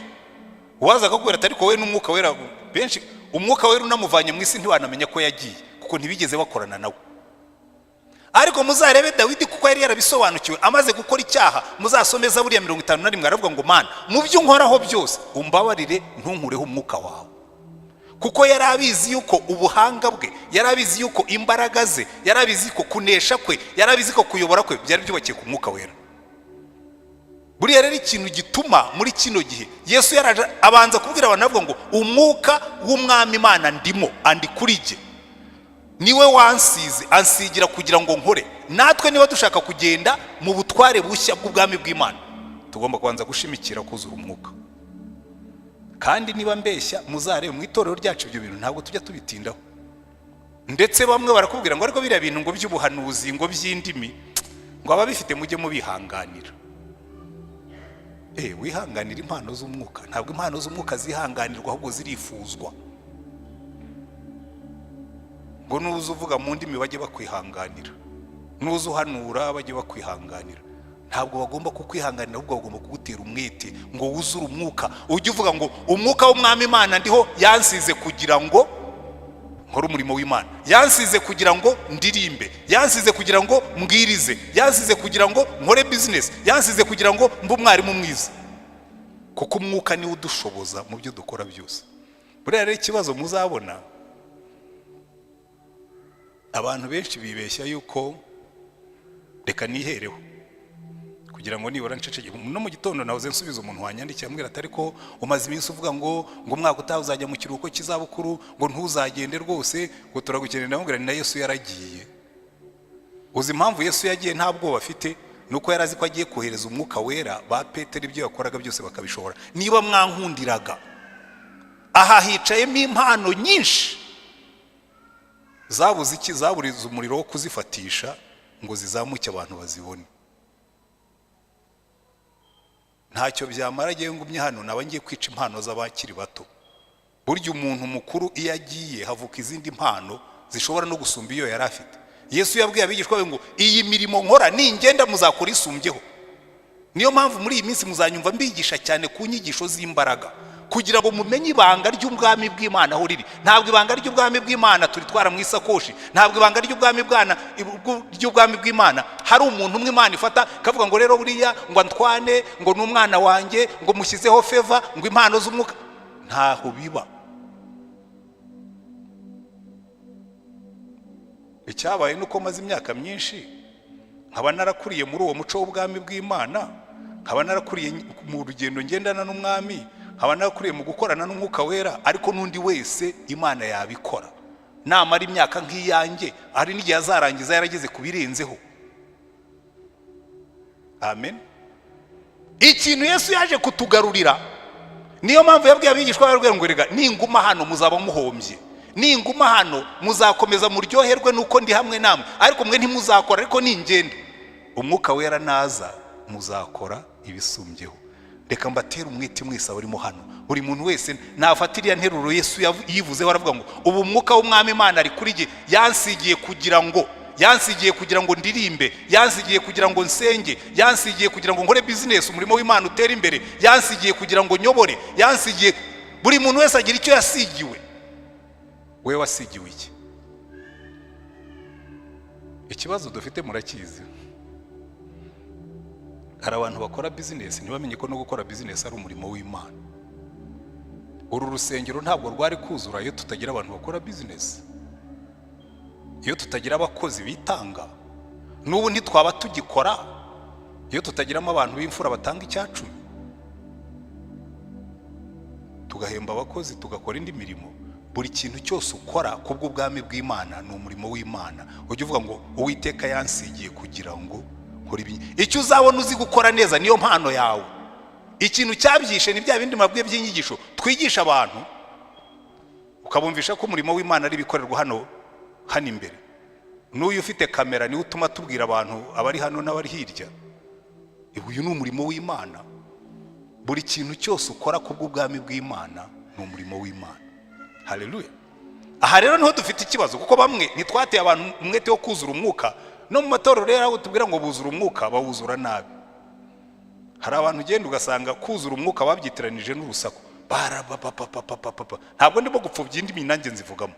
wazaga kubera atari ko we n'umwuka wera benshi, umwuka wera unamuvanye mu isi ntiwanamenya ko yagiye, kuko ntibigeze bakorana nawe. Ariko muzarebe Dawidi, kuko yari yarabisobanukiwe, amaze gukora icyaha. Muzasomeza buriya 51 aravuga ngo Mana, mu byo nkoraho byose umbabarire, ntunkureho umwuka wawe. Kuko yari abizi yuko ubuhanga bwe, yari abizi yuko imbaraga ze, yari abizi ko kunesha kwe, yari abizi ko kuyobora kwe byari byubakiye ku mwuka wera. Buriya rero ikintu gituma muri kino gihe Yesu yaraje abanza kubwira abantu avuga ngo umwuka w'Umwami Imana ndimo, andi kuri jye, niwe wansize ansigira kugira ngo nkore. Natwe niba dushaka kugenda mu butware bushya bw'ubwami bw'Imana, tugomba kubanza gushimikira kuzura umwuka. Kandi niba mbeshya, muzarebe mu itorero ryacu ibyo bintu ntabwo tujya tubitindaho. Ndetse bamwe barakubwira ngo ariko biriya bintu ngo by'ubuhanuzi, ngo by'indimi, ngo ababifite mujye mubihanganira. Wihanganira impano z'umwuka. Ntabwo impano z'umwuka zihanganirwa, ahubwo zirifuzwa. Ngo nuza uvuga mu ndimi bajye bakwihanganira, nuza uhanura bajye bakwihanganira. Ntabwo bagomba kukwihanganira, ahubwo bagomba kugutera umwete ngo wuzure umwuka. Ujye uvuga ngo umwuka w'Umwami Imana ndiho, yansize kugira ngo nkore umurimo w'Imana, yansize kugira ngo ndirimbe, yansize kugira ngo mbwirize, yansize kugira ngo nkore business, yansize kugira ngo mbe umwarimu mwiza. Kuko umwuka niwe udushoboza mu byo dukora byose. Buriya rero ikibazo muzabona, abantu benshi bibeshya yuko reka nihereho kugira ngo nibura ncecege. No mu gitondo nahoze nsubiza umuntu wanyandikiye ambwira atari ko umaze iminsi uvuga ngo umwaka utaha uzajya mu kiruhuko cy'izabukuru, ngo ntuzagende rwose, ngo turagukeneye. Ndamubwira ni na Yesu yaragiye. Uzi impamvu Yesu yagiye nta bwoba afite? Nuko yarazi ko agiye kohereza umwuka wera. Ba Petero ibyo yakoraga byose bakabishobora. Niba mwankundiraga, aha hicayemo impano nyinshi zabuze iki, zaburiza umuriro wo kuzifatisha ngo zizamuke abantu bazibone. Ntacyo byamara giye ngumye hano naba ngiye kwica impano z'abakiri bato. Burya umuntu mukuru iyo agiye havuka izindi impano zishobora no gusumba iyo yari afite. Yesu yabwiye abigishwa be ngo iyi mirimo nkora ningenda muzakora isumbyeho. Niyo mpamvu muri iyi minsi muzanyumva mbigisha cyane ku nyigisho z'imbaraga, kugira ngo mumenye ibanga ry'ubwami bw'Imana aho riri. Ntabwo ibanga ry'ubwami bw'Imana turitwara mu isakoshi. Ntabwo ibanga ry'ubwami bw'Imana hari umuntu umwe Imana ifata kavuga ngo rero buriya ngo Antoine ngo n'umwana wanjye ngo mushyizeho favor ngo impano z'umwuka. Ntaho biba. Icyabaye nuko maze imyaka myinshi nkaba narakuriye muri uwo muco w'ubwami bw'Imana, nkaba narakuriye mu rugendo ngendana n'umwami, nkaba narakuriye mu gukorana n'umwuka wera. Ariko n'undi wese Imana yabikora, namara imyaka nk'iyanjye, hari n'igihe azarangiza yarageze kubirenzeho. Amen. Ikintu Yesu yaje kutugarurira, niyo mpamvu yabwiye abigishwa barabwira ngo rega ninguma hano muzaba muhombye. ninguma hano muzakomeza muryoherwe nuko ndi hamwe namwe, ariko mwe ntimuzakora, ariko ningenda umwuka wera naza muzakora ibisumbyeho. Reka mbatera umwete mwese abarimo hano, buri muntu wese nafatiriya nteruro Yesu yivuzeho, aravuga ngo ubu umwuka w'umwami Imana ari kuri jye, yansigiye kugira ngo ndirimbe, yansigiye kugira ngo nsenge, yansigiye kugira ngo nkore business, umurimo w'Imana utera imbere, yansigiye kugira ngo nyobore, yansigiye. Buri muntu wese agira icyo yasigiwe. Wewe wasigiwe iki? Ikibazo dufite murakizi. Hari abantu bakora business ntibamenye ko no gukora business ari umurimo w'Imana. Uru rusengero ntabwo rwari kuzura iyo tutagira abantu bakora business, iyo tutagira abakozi bitanga. N'ubu ntitwaba tugikora iyo tutagiramo abantu b'imfura batanga icyacumi, tugahemba abakozi, tugakora indi mirimo. Buri kintu cyose ukora kubwo ubwami bw'Imana ni umurimo w'Imana. Ujye uvuga ngo Uwiteka yansigiye kugira ngo nkore ibi. Icyo uzabona uzi gukora neza niyo mpano yawe. Ikintu cyabyishe ni bya bindi mabwiye by'inyigisho twigisha abantu, ukabumvisha ko umurimo w'Imana ari bikorerwa hano imbere. N'uyu ufite kamera niwe utuma tubwira abantu abari hano n'abari hirya, uyu ni umurimo w'Imana. Buri kintu cyose ukora kubwo ubwami bw'Imana ni umurimo w'Imana. Haleluya. Aha rero niho dufite ikibazo, kuko bamwe ntitwateye abantu umwete wo kuzura umwuka. No mu matorero rero aho tubwira ngo buzura umwuka bawuzura nabi. Hari abantu ugenda ugasanga kuzura umwuka babyitiranije n'urusaku, ntabwo ndimo gupfubya indimi nanjye nzivugamo.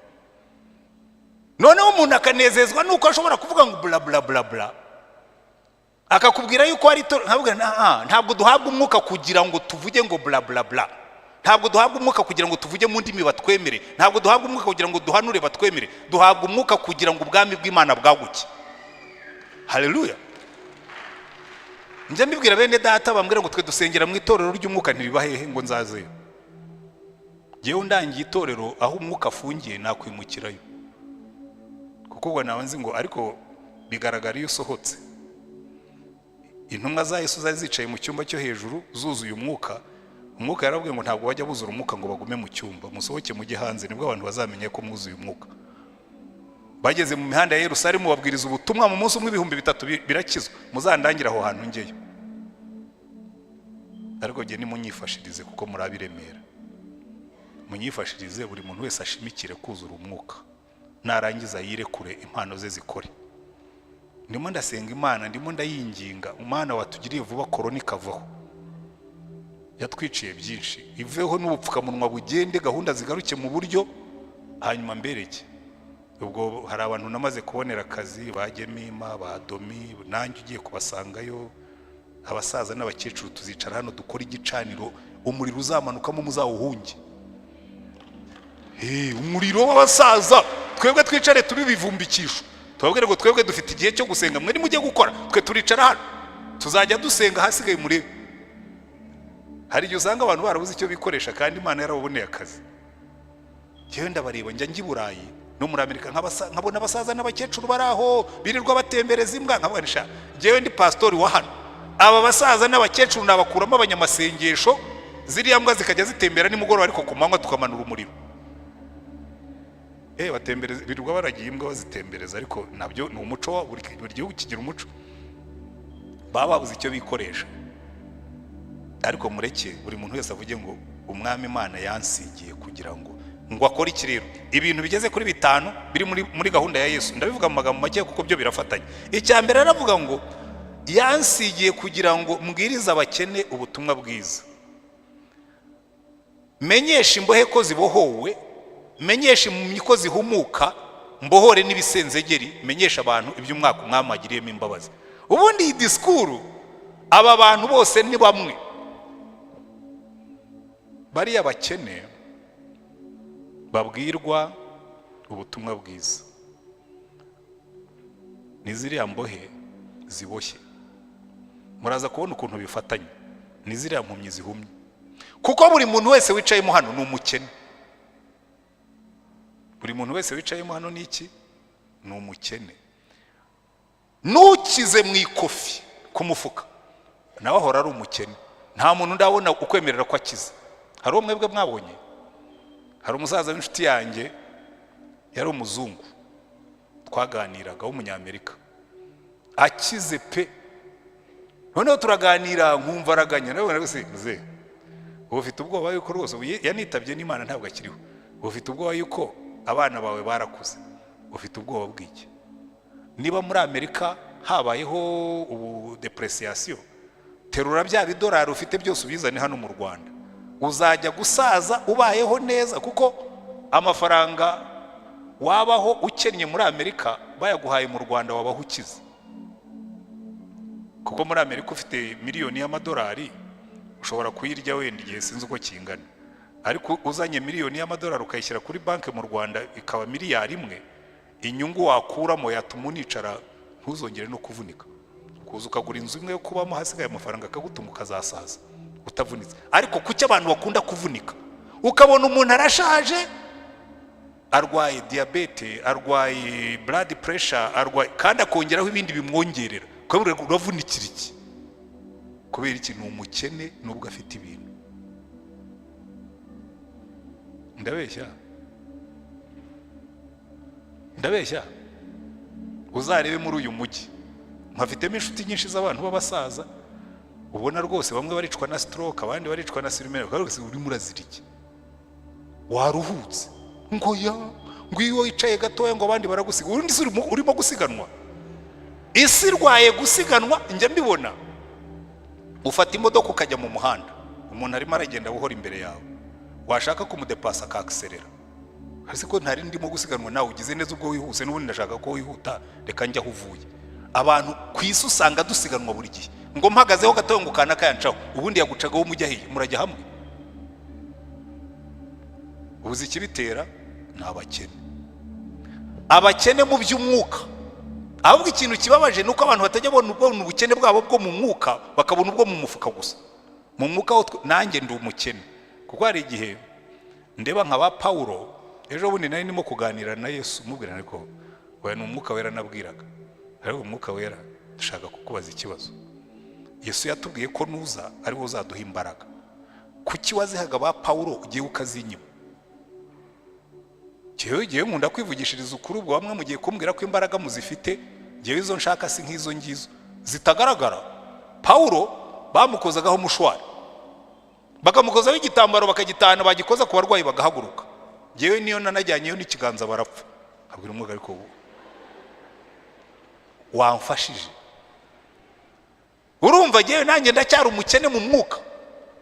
Noneho umuntu akanezezwa nuko ashobora kuvuga ngo bla bla bla bla, akakubwira yuko ari ntabwo duhabwa umwuka kugira ngo tuvuge ngo bla bla bla. Ntabwo duhabwa umwuka kugira ngo tuvuge mu ndimi batwemere, ntabwo duhabwa umwuka kugira ngo duhanure batwemere, duhabwa umwuka kugira ngo ubwami bw'Imana bwaguke. Haleluya. Njye mbibwira bene data bambwira ngo twe dusengera mu itorero ry'umwuka ntibibahehe ngo nzazeyo. Jewe ndangiye itorero aho umwuka afungiye nakwimukirayo, kuko ubwo nawe nzi ngo ariko bigaragara iyo usohotse. Intumwa za Yesu zari zicaye mu cyumba cyo hejuru zuzuye umwuka. Umwuka yarabwiye ngo ntabwo bajya buzura umwuka ngo bagume mu cyumba, musohoke mujye hanze, nibwo abantu bazamenye ko mwuzuye umwuka. Bageze mu mihanda ya Yerusalemu babwiriza ubutumwa, mu munsi umwe 3,000 birakizwa. Muzandangira aho hantu ngeyo, ariko jye nimunyifashirize kuko murabiremera. Munyifashirize buri muntu wese ashimikire kuzura umwuka, narangiza yirekure impano ze zikore. Ndimo ndasenga Imana, ndimo ndayinginga, Imana watugiriye vuba korona ikavaho, yatwiciye byinshi, iveho n'ubupfukamunwa bugende, gahunda zigaruke mu buryo, hanyuma mbereke. Ubwo hari abantu namaze kubonera akazi, bagemima, badomi, nanjye ugiye kubasangayo. Abasaza n'abakecuru tuzicara hano dukora igicaniro, umuriro uzamanukamo muzawuhunge. Umuriro w'abasaza, twebwe twicare tubibivumbikisho, tubabwire ngo twebwe dufite igihe cyo gusenga, mwe nimujye gukora, twe turicara hano tuzajya dusenga, hasigaye murebe. Hari igihe usanga abantu barabuze icyo bikoresha kandi Imana yarababoneye akazi. Jewe ndabareba njya ngi Burayi no muri Amerika nkabona abasaza n'abakecuru baraho birirwa batembereza imbwa, nkabanisha jewe ndi pastori wa hano, aba basaza n'abakecuru nabakuramo abanyamasengesho, ziriya mbwa zikajya zitembera nimugoroba, ariko ku manywa tukamanura umuriro. Batembereza, birirwa baragiye imbwa bazitembereza, ariko nabyo ni umuco wa buri gihugu kigira umuco. Babuze icyo bikoresha, ariko mureke buri muntu wese avuge ngo umwami Imana yansigiye kugira ngo akore iki rero. Ibintu bigeze kuri 5 biri muri gahunda ya Yesu, ndabivuga mu magambo make kuko byo birafatanye. Icya mbere aravuga ngo yansigiye kugira ngo mbwirize abakene ubutumwa bwiza, menyesha imbohe ko zibohowe, menyesha impumyi ko zihumuka, mbohore n'ibisenzegeri, menyesha abantu iby'umwaka umwami agiriyemo imbabazi. Ubundi iyi disikuru aba bantu bose ni bamwe. Bariya bakene babwirwa ubutumwa bwiza, ni ziriya mbohe ziboshye. Muraza kubona ukuntu bifatanye, ni ziriya mpumyi zihumye, kuko buri muntu wese wicayemo hano ni umukene. Buri muntu wese wicayemo hano ni iki? Ni umukene. Nukize mu ikofi ku mufuka nawe ahora ari umukene. Nta muntu ndabona ukwemerera ko akize. Hari umwebwe mwabonye? Hari umusaza w'inshuti yanjye yari umuzungu twaganiraga w'umunyamerika akize pe, noneho turaganira nkumva araganya nawe naragusize ufite ubwoba yuko rwose yanitabye n'Imana ntabwo akiriho, ufite ubwoba yuko abana bawe barakuze, ufite ubwoba bw'iki? Niba muri Amerika habayeho ubu depreciation, terura bya bidolari ufite byose ubizane hano mu Rwanda, uzajya gusaza ubayeho neza, kuko amafaranga wabaho ukennye muri Amerika bayaguhaye mu Rwanda wabaho ukize. Kuko muri Amerika ufite miliyoni y'amadolari ushobora kuyirya wenda igihe sinzi uko kingana, ariko uzanye miliyoni y'amadolari ukayishyira kuri banki mu Rwanda ikaba miliyari imwe, inyungu wakuramo yatuma unicara ntuzongere no kuvunika, kuza ukagura inzu imwe yo kubamo hasigaye amafaranga akagutuma ukazasaza utavunitse. Ariko kuki abantu bakunda kuvunika? Ukabona umuntu arashaje, arwaye diabete, arwaye blood pressure, arwaye kandi akongeraho ibindi bimwongerera, kubera uravunikira iki? Kubera iki? Ni umukene nubwo afite ibintu. Ndabeshya uzarebe muri uyu mujyi nkafitemo inshuti nyinshi z'abantu b'abasaza, ubona rwose bamwe baricwa na stroke, abandi baricwa na silmere, rwose uri muraziriki waruhutse ngo ya ngwiyo wicaye gatoya ngo abandi baragusiga, urundi urimo gusiganwa. Isi rwaye gusiganwa, njye mbibona. Ufata imodoka ukajya mu muhanda, umuntu arimo aragenda buhora imbere yawe, washaka kumudepasa akaakselera, hasi ko ntari ndimo gusiganwa nawe ugize neza ubwo wihuse, n'ubundi ndashaka ko wihuta, reka njya huvuye. Abantu kwisi usanga dusiganwa buri gihe, ngo mpagazeho gatoya ngo kana kayancaho, ubundi yagucagaho umujya hiye, murajya hamwe. Ubuzi kibitera ni abakene, abakene mu by'umwuka. Ahubwo ikintu kibabaje nuko abantu batajya bona ubukene bwabo bwo mu mwuka, bakabona ubwo mu mufuka gusa. Mu mwuka nanjye ndi umukene, kuko hari igihe ndeba nka ba Paulo. Ejo bundi nari ndimo kuganira na Yesu, mubwira ariko we ni umwuka wera nabwiraga, ariko umwuka wera dushaka kukubaza ikibazo. Yesu yatubwiye ko nuza ari wo uzaduha imbaraga, kuki wazihaga ba Paulo ugiye ukazinyima? Jewe nkunda kwivugishiriza ukuri, ubwo bamwe mugiye kumbwira ko imbaraga muzifite, jewe izo nshaka si nk'izo ngizo zitagaragara. Paulo bamukozagaho mushwari, bakamukozaho igitambaro bakagitana, bagikoza ku barwayi bagahaguruka. Jewe niyo nanajyanyeyo n'ikiganza barapfa. Abwira umwuga ariko wamfashije. Urumva jewe nanjye ndacyari umukene mu mwuka,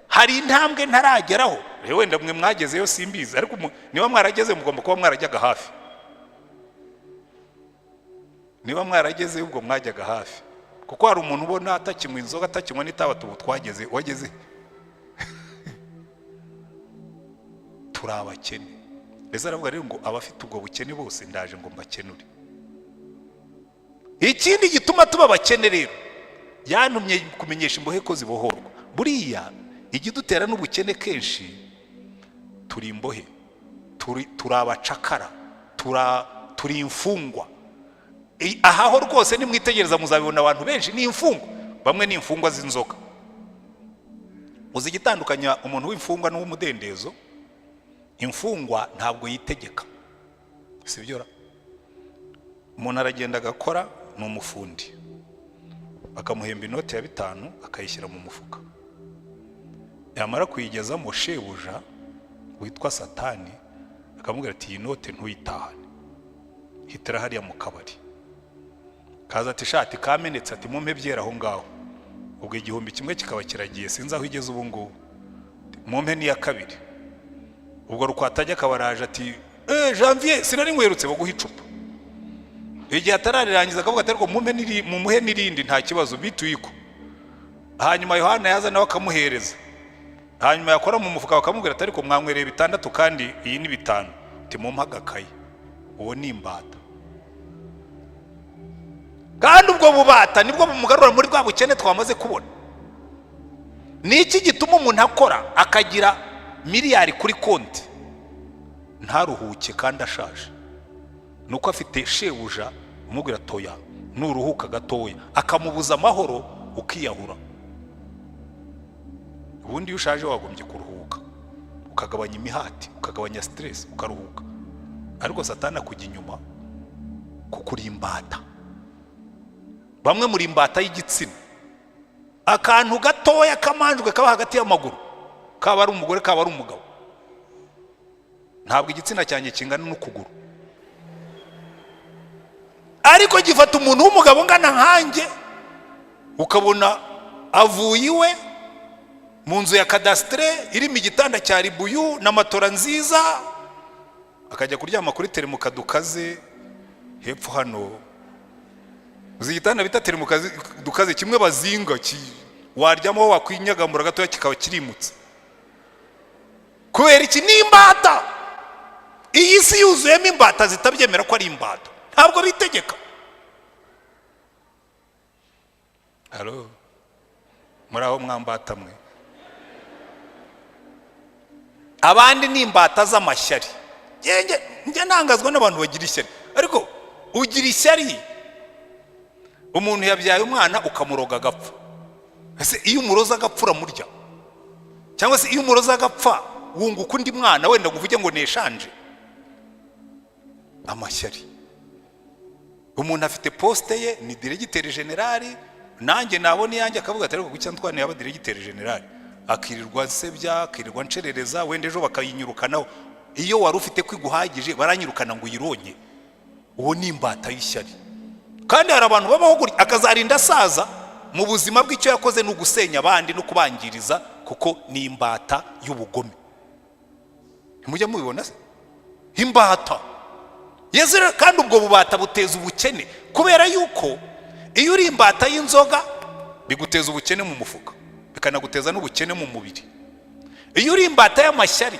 hari intambwe ntarageraho. Wenda mwe mwagezeyo simbizi, ariko niba mwarageze mugomba kuba mwarajyaga hafi. Niba mwarageze ubwo mwajyaga hafi, kuko hari umuntu ubona atakinywa inzoga, atakinywa n'itabi, tubu twageze, wageze. Turi abakene. Ese aravuga rero ngo abafite ubwo bukene bose ndaje ngo mbakenure. Ikindi gituma tuba abakene rero, yantumye kumenyesha imbohe ko zibohorwa. Buriya igidutera n'ubukene kenshi, turi imbohe, turi abacakara, turi imfungwa. Ahaho rwose nimwitegereza muzabibona abantu benshi ni imfungwa. Bamwe ni imfungwa z'inzoka. Uzi igitandukanya umuntu w'imfungwa n'uw'umudendezo? Imfungwa ntabwo yitegeka, sibyo? Umuntu aragenda agakora, ni umufundi, bakamuhemba inoti ya 5 akayishyira mu mufuka. Yamara kuyigezamo shebuja witwa Satani akamubwira ati iyi note ntuyitahane, hitira hariya mu kabari. Kaza ati shati kamenetse, ati mumpe byera aho ngaho. Ubwo igihumbi kimwe kikaba kiragiye, sinzi aho igeze ubu ngubu, mumpe niya kabiri. Ubwo rukwatajya kabaraje ati Janvier sinari nkwerutse baguha icupa. Igihe atararirangiza akavuga ati ariko mumuhe n'irindi nta kibazo bituyiko. Hanyuma Yohana yaza nawe akamuhereza, hanyuma yakora mu mufuka bakamubwira ati ariko mwanywereye 6 kandi iyi ni 5, ati mumpa agakaye. Uwo ni imbata. Kandi ubwo bubata nibwo bumugarura muri bwa bukene twamaze kubona. Niki gituma umuntu akora akagira miliyari kuri konti ntaruhuke kandi ashaje? Nuko afite shebuja umubwira toya nuruhuka gatoya, akamubuza amahoro ukiyahura. Ubundi ushaje wagombye kuruhuka, ukagabanya imihati, ukagabanya stress, ukaruhuka. ariko satani akujya inyuma kuko uri imbata. Bamwe muri imbata y'igitsina, akantu gatoya kamanjwe kaba hagati y'amaguru, kaba ari umugore kaba ari umugabo, ntabwo igitsina cyanjye kingana n'ukuguru, ariko gifata umuntu w'umugabo ngana nkanjye, ukabona avuye iwe mu nzu ya kadastre irimo igitanda cya ribuyu na matora nziza, akajya kuryama kuri teremuka dukaze hepfo hano. Uzi igitanda bita teremuka dukaze kimwe bazinga waryamo wakwinyagamura gatoya kikaba kirimutse. Kubera iki? Ni imbata. Iyi si yuzuyemo imbata zitabyemera ko ari imbata, ntabwo bitegeka. Halo, muraho mwambata mwe. Abandi ni imbata z'amashyari. Njye nangazwa n'abantu bagira ishyari, ariko ugira ishyari, umuntu yabyaye umwana ukamuroga agapfa. Ese iyo umuroza agapfa uramurya? Cyangwa se iyo umuroza agapfa wunguka undi mwana wenda nguvuge ngo neshanje? Amashyari. Umuntu afite poste ye ni diregiteri generali, nanjye nabone yanjye akavuga ati ariko gucya ntwane yaba diregiteri generali, akirirwa sebya, akirirwa ncerereza, wenda ejo bakayinyirukanaho. Iyo wari ufite kwiguhagije baranyirukana ngo uyironye. Uwo ni imbata y'ishyari. Kandi hari abantu babaho guri akazarinda saza mu buzima bw'icyo yakoze no gusenya abandi no kubangiriza, kuko ni imbata y'ubugome. Mujya mubibona se? Imbata. Yezera. Kandi ubwo bubata buteza ubukene, kubera yuko iyo uri imbata y'inzoga biguteza ubukene mu mufuka, bikanaguteza n'ubukene mu mubiri. Iyo uri imbata y'amashyari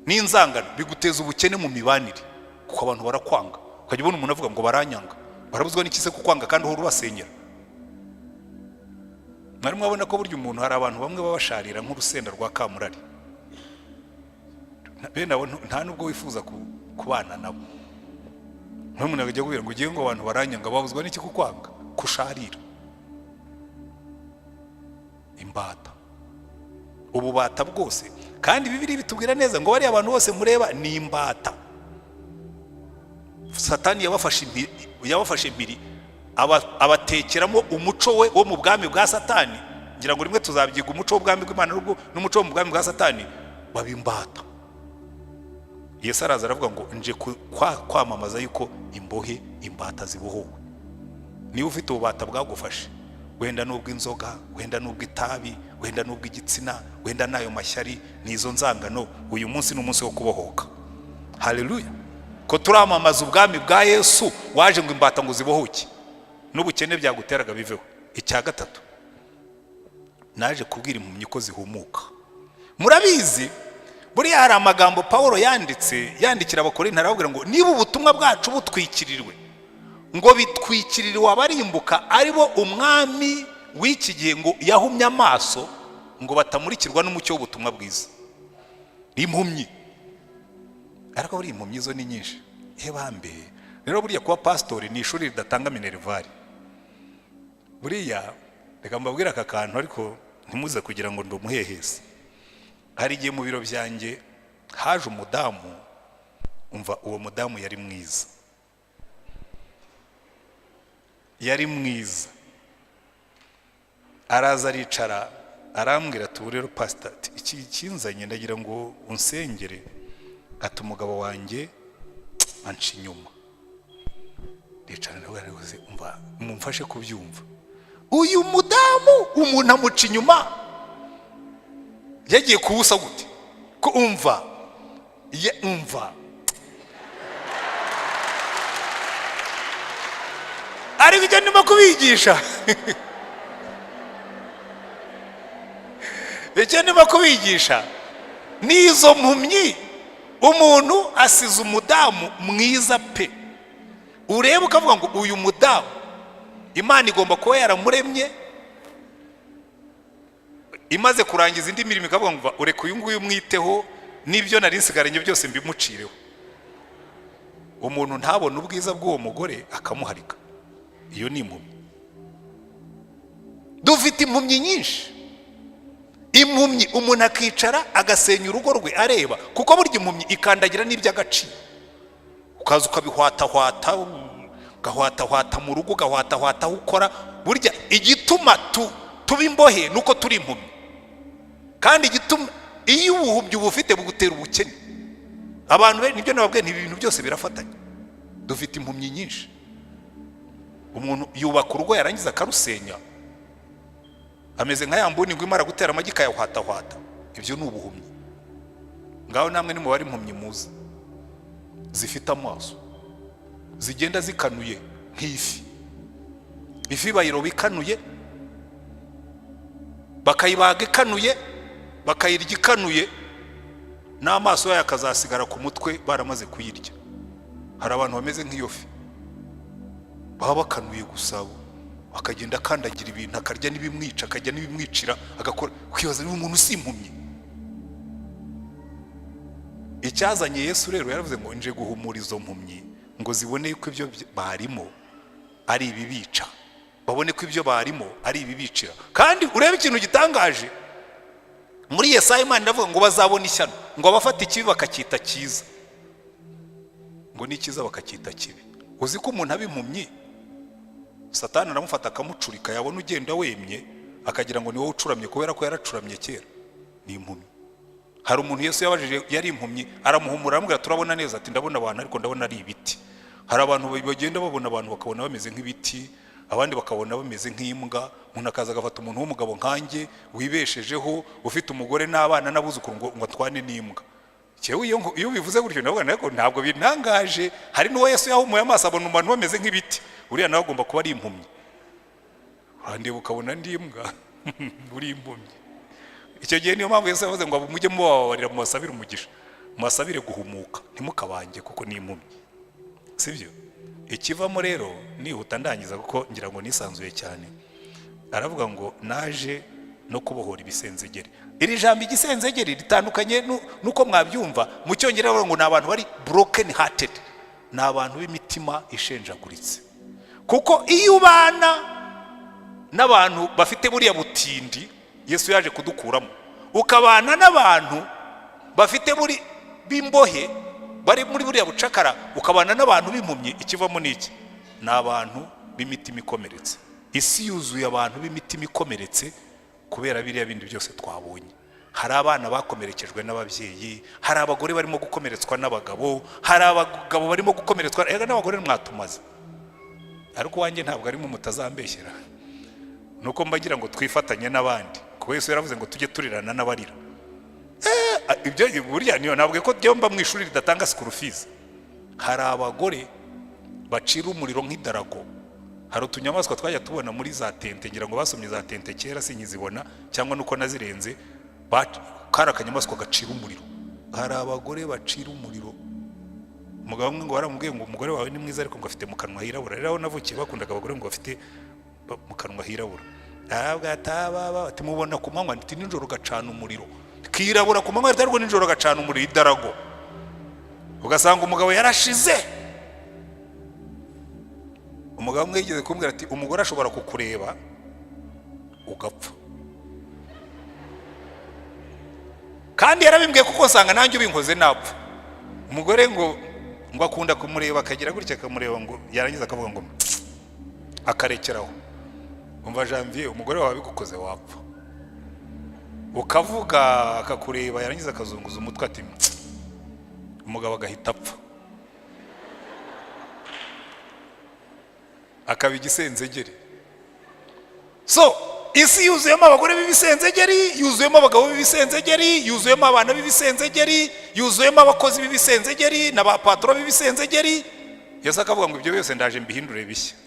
n'inzangano biguteza ubukene mu mibanire, kuko abantu barakwanga. Ukajya ubona umuntu avuga ngo baranyanga, barabuzwa n'iki se kukwanga kandi uhora ubasenyera? Mwari mwabona ko burya umuntu, hari abantu bamwe babasharira nk'urusenda rwa Kamurari, bene abo nta nubwo wifuza kubana nabo. N'umuntu akajya kubwira ngo ugiye ngo abantu baranyanga, babuzwa n'iki kukwanga? Kusharira. Imbata. Ububata bwose, kandi Bibiliya bitubwira neza ngo bari abantu bose mureba ni imbata. Satani yabafashe impiri abatekeramo umuco we wo mu bwami bwa Satani. Ngira ngo rimwe tuzabyiga umuco w'ubwami bw'Imana n'umuco wo mu bwami bwa Satani, babimbata. Yesu araza aravuga ngo nje kwamamaza yuko imbohe imbata zibohowe. Niba ufite ububata bwagufashe, wenda n'ubw'inzoga, wenda n'ubw'itabi, wenda n'ubw'igitsina, wenda n'ayo mashyari n'izo nzangano, uyu munsi ni umunsi wo kubohoka. Haleluya. Ko turamamaza ubwami bwa Yesu waje ngo imbata ngo zibohoke n'ubukene byaguteraga biveho. Icya gatatu, naje kubwira impumyi ko zihumuka. Murabizi buriya hari amagambo Paulo yandikira abakorinto, arababwira ngo niba ubutumwa bwacu butwikirirwe, ngo bitwikiririwe abarimbuka aribo umwami w'iki gihe ngo yahumye amaso, ngo batamurikirwa n'umucyo w'ubutumwa bwiza. Impumyi. Ariko buri impumyi zo ni nyinshi. Bambe rero buriya kuba pastori ni ishuri ridatanga minervari. Buriya reka mbabwira aka kantu, ariko ntimuze kugira ngo ndumuhehese. Hari igihe mu biro byanjye haje umudamu, umva uwo mudamu yari mwiza. Yari mwiza. Araza aricara arambwira ati rero pastor, iki kinzanye ndagira ngo unsengere. Ati umugabo wanjye anca inyuma. Ndicara nawe aravuze umva mumfashe kubyumva. Uyu mudamu umuntu amuca inyuma yagiye kubusa gute? Ko umva ari bijya ndimo kubigisha. Icyo ndimo kubigisha nizo mpumyi. Umuntu asize umudamu mwiza pe, ureba ukavuga ngo uyu mudamu Imana igomba kuba yaramuremye, imaze kurangiza indi mirimo ikavuga ngo ureka uyu nguyu mwiteho, n'ibyo nari nsigaranye byose mbimucireho. Umuntu ntabona ubwiza bw'uwo mugore akamuharika. Iyo ni impumyi. Dufite impumyi nyinshi. impumyi umuntu akicara agasenya urugo rwe areba, kuko burya impumyi ikandagira n'iby'agaciro, ukaza ukabihwatahwata, ugahwatahwata mu rugo, ugahwatahwata aho ukora. Burya igituma tuba imbohe nuko turi impumyi, kandi igituma iyo ubuhubyi bufite bugutera ubukene. Abantu be nibyo nababwiye, ni ibintu byose birafatanya. Dufite impumyi nyinshi. Umuntu yubaka urugo yarangiza akarusenya, ameze nka yambuni ngo imara gutera amagi kayahwatahwata. Ibyo ni ubuhumyi. Ngaho namwe ni mu bari impumyi muzi, zifite amaso, zigenda zikanuye nk'ifi. Ifi bayiroba ikanuye, bakayibaga ikanuye, bakayirya ikanuye, n'amaso yayo akazasigara ku mutwe baramaze kuyirya. Hari abantu bameze nk'iyo fi, baba bakanuye gusa, akagenda akandagira ibintu, akarya n'ibimwica, akajya n'ibimwicira, agakora. Kwibaza niba umuntu si impumyi. Icyazanye Yesu rero yaravuze ngo nje guhumura izo mpumyi ngo zibone yuko ibyo barimo ari ibibica, babone ko ibyo barimo ari ibibicira. Kandi urebe ikintu gitangaje muri Yesaya, Imana iravuga ngo bazabona ishyano, ngo abafata ikibi bakacyita cyiza, ngo n'ikiza bakacyita kibi. Uzi ko umuntu abimpumyi, Satani aramufata akamucurika, yabona ugenda wemye akagira ngo ni wowe ucuramye, kubera ko yaracuramye kera. Ni impumyi. Hari umuntu Yesu yabajije yari impumyi, aramuhumura aramubwira turabona neza, ati ndabona abantu ariko ndabona ari ibiti. Hari abantu bagenda babona abantu bakabona bameze nk'ibiti, abandi bakabona bameze nk'imbwa. Umuntu akaza agafata umuntu w'umugabo nkanjye wibeshejeho, ufite umugore n'abana n'abuzukuru ngo atwane n'imbwa. Cyewe iyo bivuze gutyo nabona ariko ntabwo binangaje. Hari n'uwo Yesu yahumuye amaso abona abantu bameze nk'ibiti, uriya nawe agomba kuba ari impumyi. Urandeba ukabona ndi imbwa uri impumyi. Icyo gihe niyo mpamvu Yesu yavuze ngo mujye mubabarira, mubasabire umugisha, mubasabire guhumuka, ntimukabange kuko ni impumyi. Sibyo? Ikivamo rero nihuta ndangiza kuko ngira ngo nisanzuye cyane. Aravuga ngo naje no kubohora ibisenzegeri. Iri jambo igisenzegeri ritandukanye nuko mwabyumva. Mu Cyongereza baravuga ngo ni abantu bari broken hearted, ni abantu b'imitima ishenjaguritse. Kuko iyo ubana n'abantu bafite buriya butindi Yesu yaje kudukuramo, ukabana n'abantu bafite buri bimbohe bari muri buriya bucakara, ukabana n'abantu b'impumyi, ikivamo n'iki? Ni abantu b'imitima ikomeretse. Isi yuzuye abantu b'imitima ikomeretse kubera biriya bindi byose twabonye. Hari abana bakomerekejwe n'ababyeyi, hari abagore barimo gukomeretswa n'abagabo, hari abagabo barimo gukomeretswa n'abagore mwatumaze. Ariko wanjye ntabwo arimo mutazambeshyera, nuko mbagira ngo twifatanye n'abandi. Kuko Yesu yaravuze ngo tujye turirana n'abarira. Ibyo burya niyo nabwe ko byomba mu ishuri ridatanga school fees. Hari abagore bacira umuriro nk'idarago. Hari utunyamaswa twajya tubona muri za tente, ngira ngo basomye za tente kera sinyizibona cyangwa nuko nazirenze, kara akanyamaswa gacira umuriro. Hari abagore bacira umuriro. Umugabo umwe ngo waramubwiye ngo umugore wawe ni mwiza ariko ngo afite mu kanwa hirabura. Rero navukiye bakundaga abagore ngo bafite mu kanwa hirabura. Ati mubona ku manywa, ati nijoro gacana umuriro, kirabura ku manywa, ariko nijoro gacana umuriro idarago. Ugasanga umugabo yarashize. Umugabo umwe yigeze kumbwira ati umugore ashobora kukureba ugapfa. Kandi yarabimbwiye kuko nsanga nanjye ubinkoze napfa. Umugore ngo akunda kumureba, akagira gutya akamureba, ngo yarangiza akavuga ngo akarekeraho. Umva Janvier, umugore wawe bigukoze wapfa. Ukavuga akakureba, yarangiza akazunguza umutwe ati umugabo agahita apfa. Akaba igisenzegeri. So isi yuzuyemo abagore b'ibisenzegeri, yuzuyemo abagabo b'ibisenzegeri, yuzuyemo abana b'ibisenzegeri, yuzuyemo abakozi b'ibisenzegeri n'abapatro b'ibisenzegeri. Yesu akavuga ngo ibyo byose ndaje mbihindure bishya.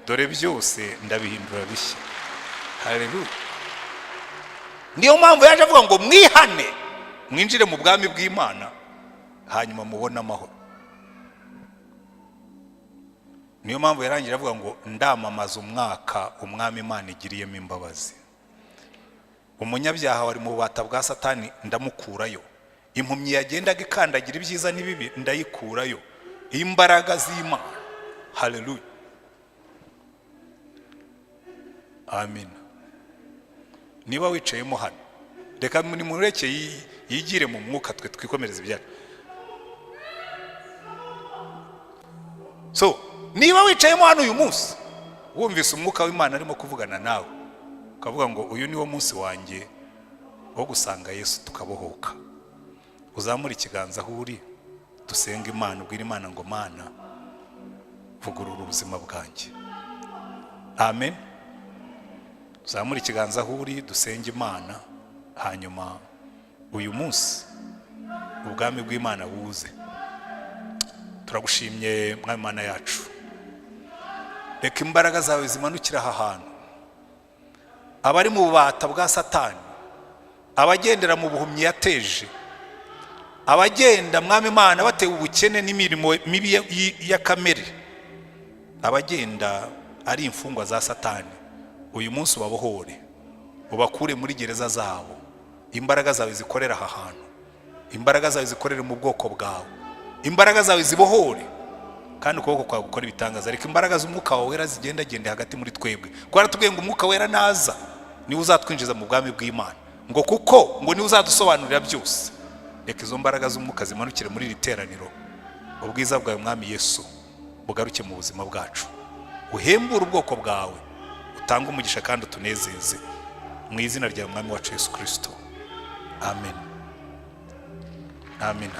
Dore byose ndabihindura bishya. Haleluya. Niyo mpamvu yaje avuga ngo mwihane, mwinjire mu bwami bw'Imana, hanyuma mubone amahoro. Niyo mpamvu yarangira avuga ngo ndamamaza umwaka umwami Imana igiriyemo imbabazi. Umunyabyaha wari mu bubata bwa Satani ndamukurayo. Impumyi yagendaga ikandagira ibyiza n'ibibi ndayikurayo. Imbaraga z'Imana. Haleluya. Amen. Niba wicayemo hano reka nimureke yigire mu mwuka, twe twikomereza ibyacu. So niba wicayemo hano uyu munsi wumvise umwuka w'Imana arimo kuvugana nawe, ukavuga ngo uyu niwo munsi wanjye wo gusanga Yesu tukabohoka, uzamura ikiganza aho uri, dusenga Imana, ubwira Imana ngo Mana vugurura ubuzima bwanjye. Amen. Uzamura ikiganza aho uri, dusenga Imana, hanyuma uyu munsi ubwami bw'Imana buze. Turagushimye Mwami Mana yacu, reka imbaraga zawe zimanukira aha hantu, abari mu bubata bwa Satani, abagendera mu buhumyi yateje, abagenda Mwami Mana batewe ubukene n'imirimo mibi ya kamere, abagenda ari imfungwa za Satani, uyu munsi ubabohore, ubakure muri gereza zabo. Imbaraga zawe zikorera aha hantu, imbaraga zawe zikorera mu bwoko bwawe, imbaraga zawe zibohore, kandi ukuboko kwawe gukora ibitangaza. Reka imbaraga z'umwuka wawe wera zigendagende hagati muri twebwe, kuko aratubwiye ngo umwuka wera naza niwe uzatwinjiza mu bwami bw'Imana, ngo kuko ngo niwe uzadusobanurira byose. Reka izo mbaraga z'umwuka zimanukire muri iri teraniro, ubwiza bwawe Mwami Yesu bugaruke mu buzima bwacu, uhembure ubwoko bwawe, utange umugisha kandi utunezeze, mu izina rya Mwami wacu Yesu Kristo. Amen. Amen.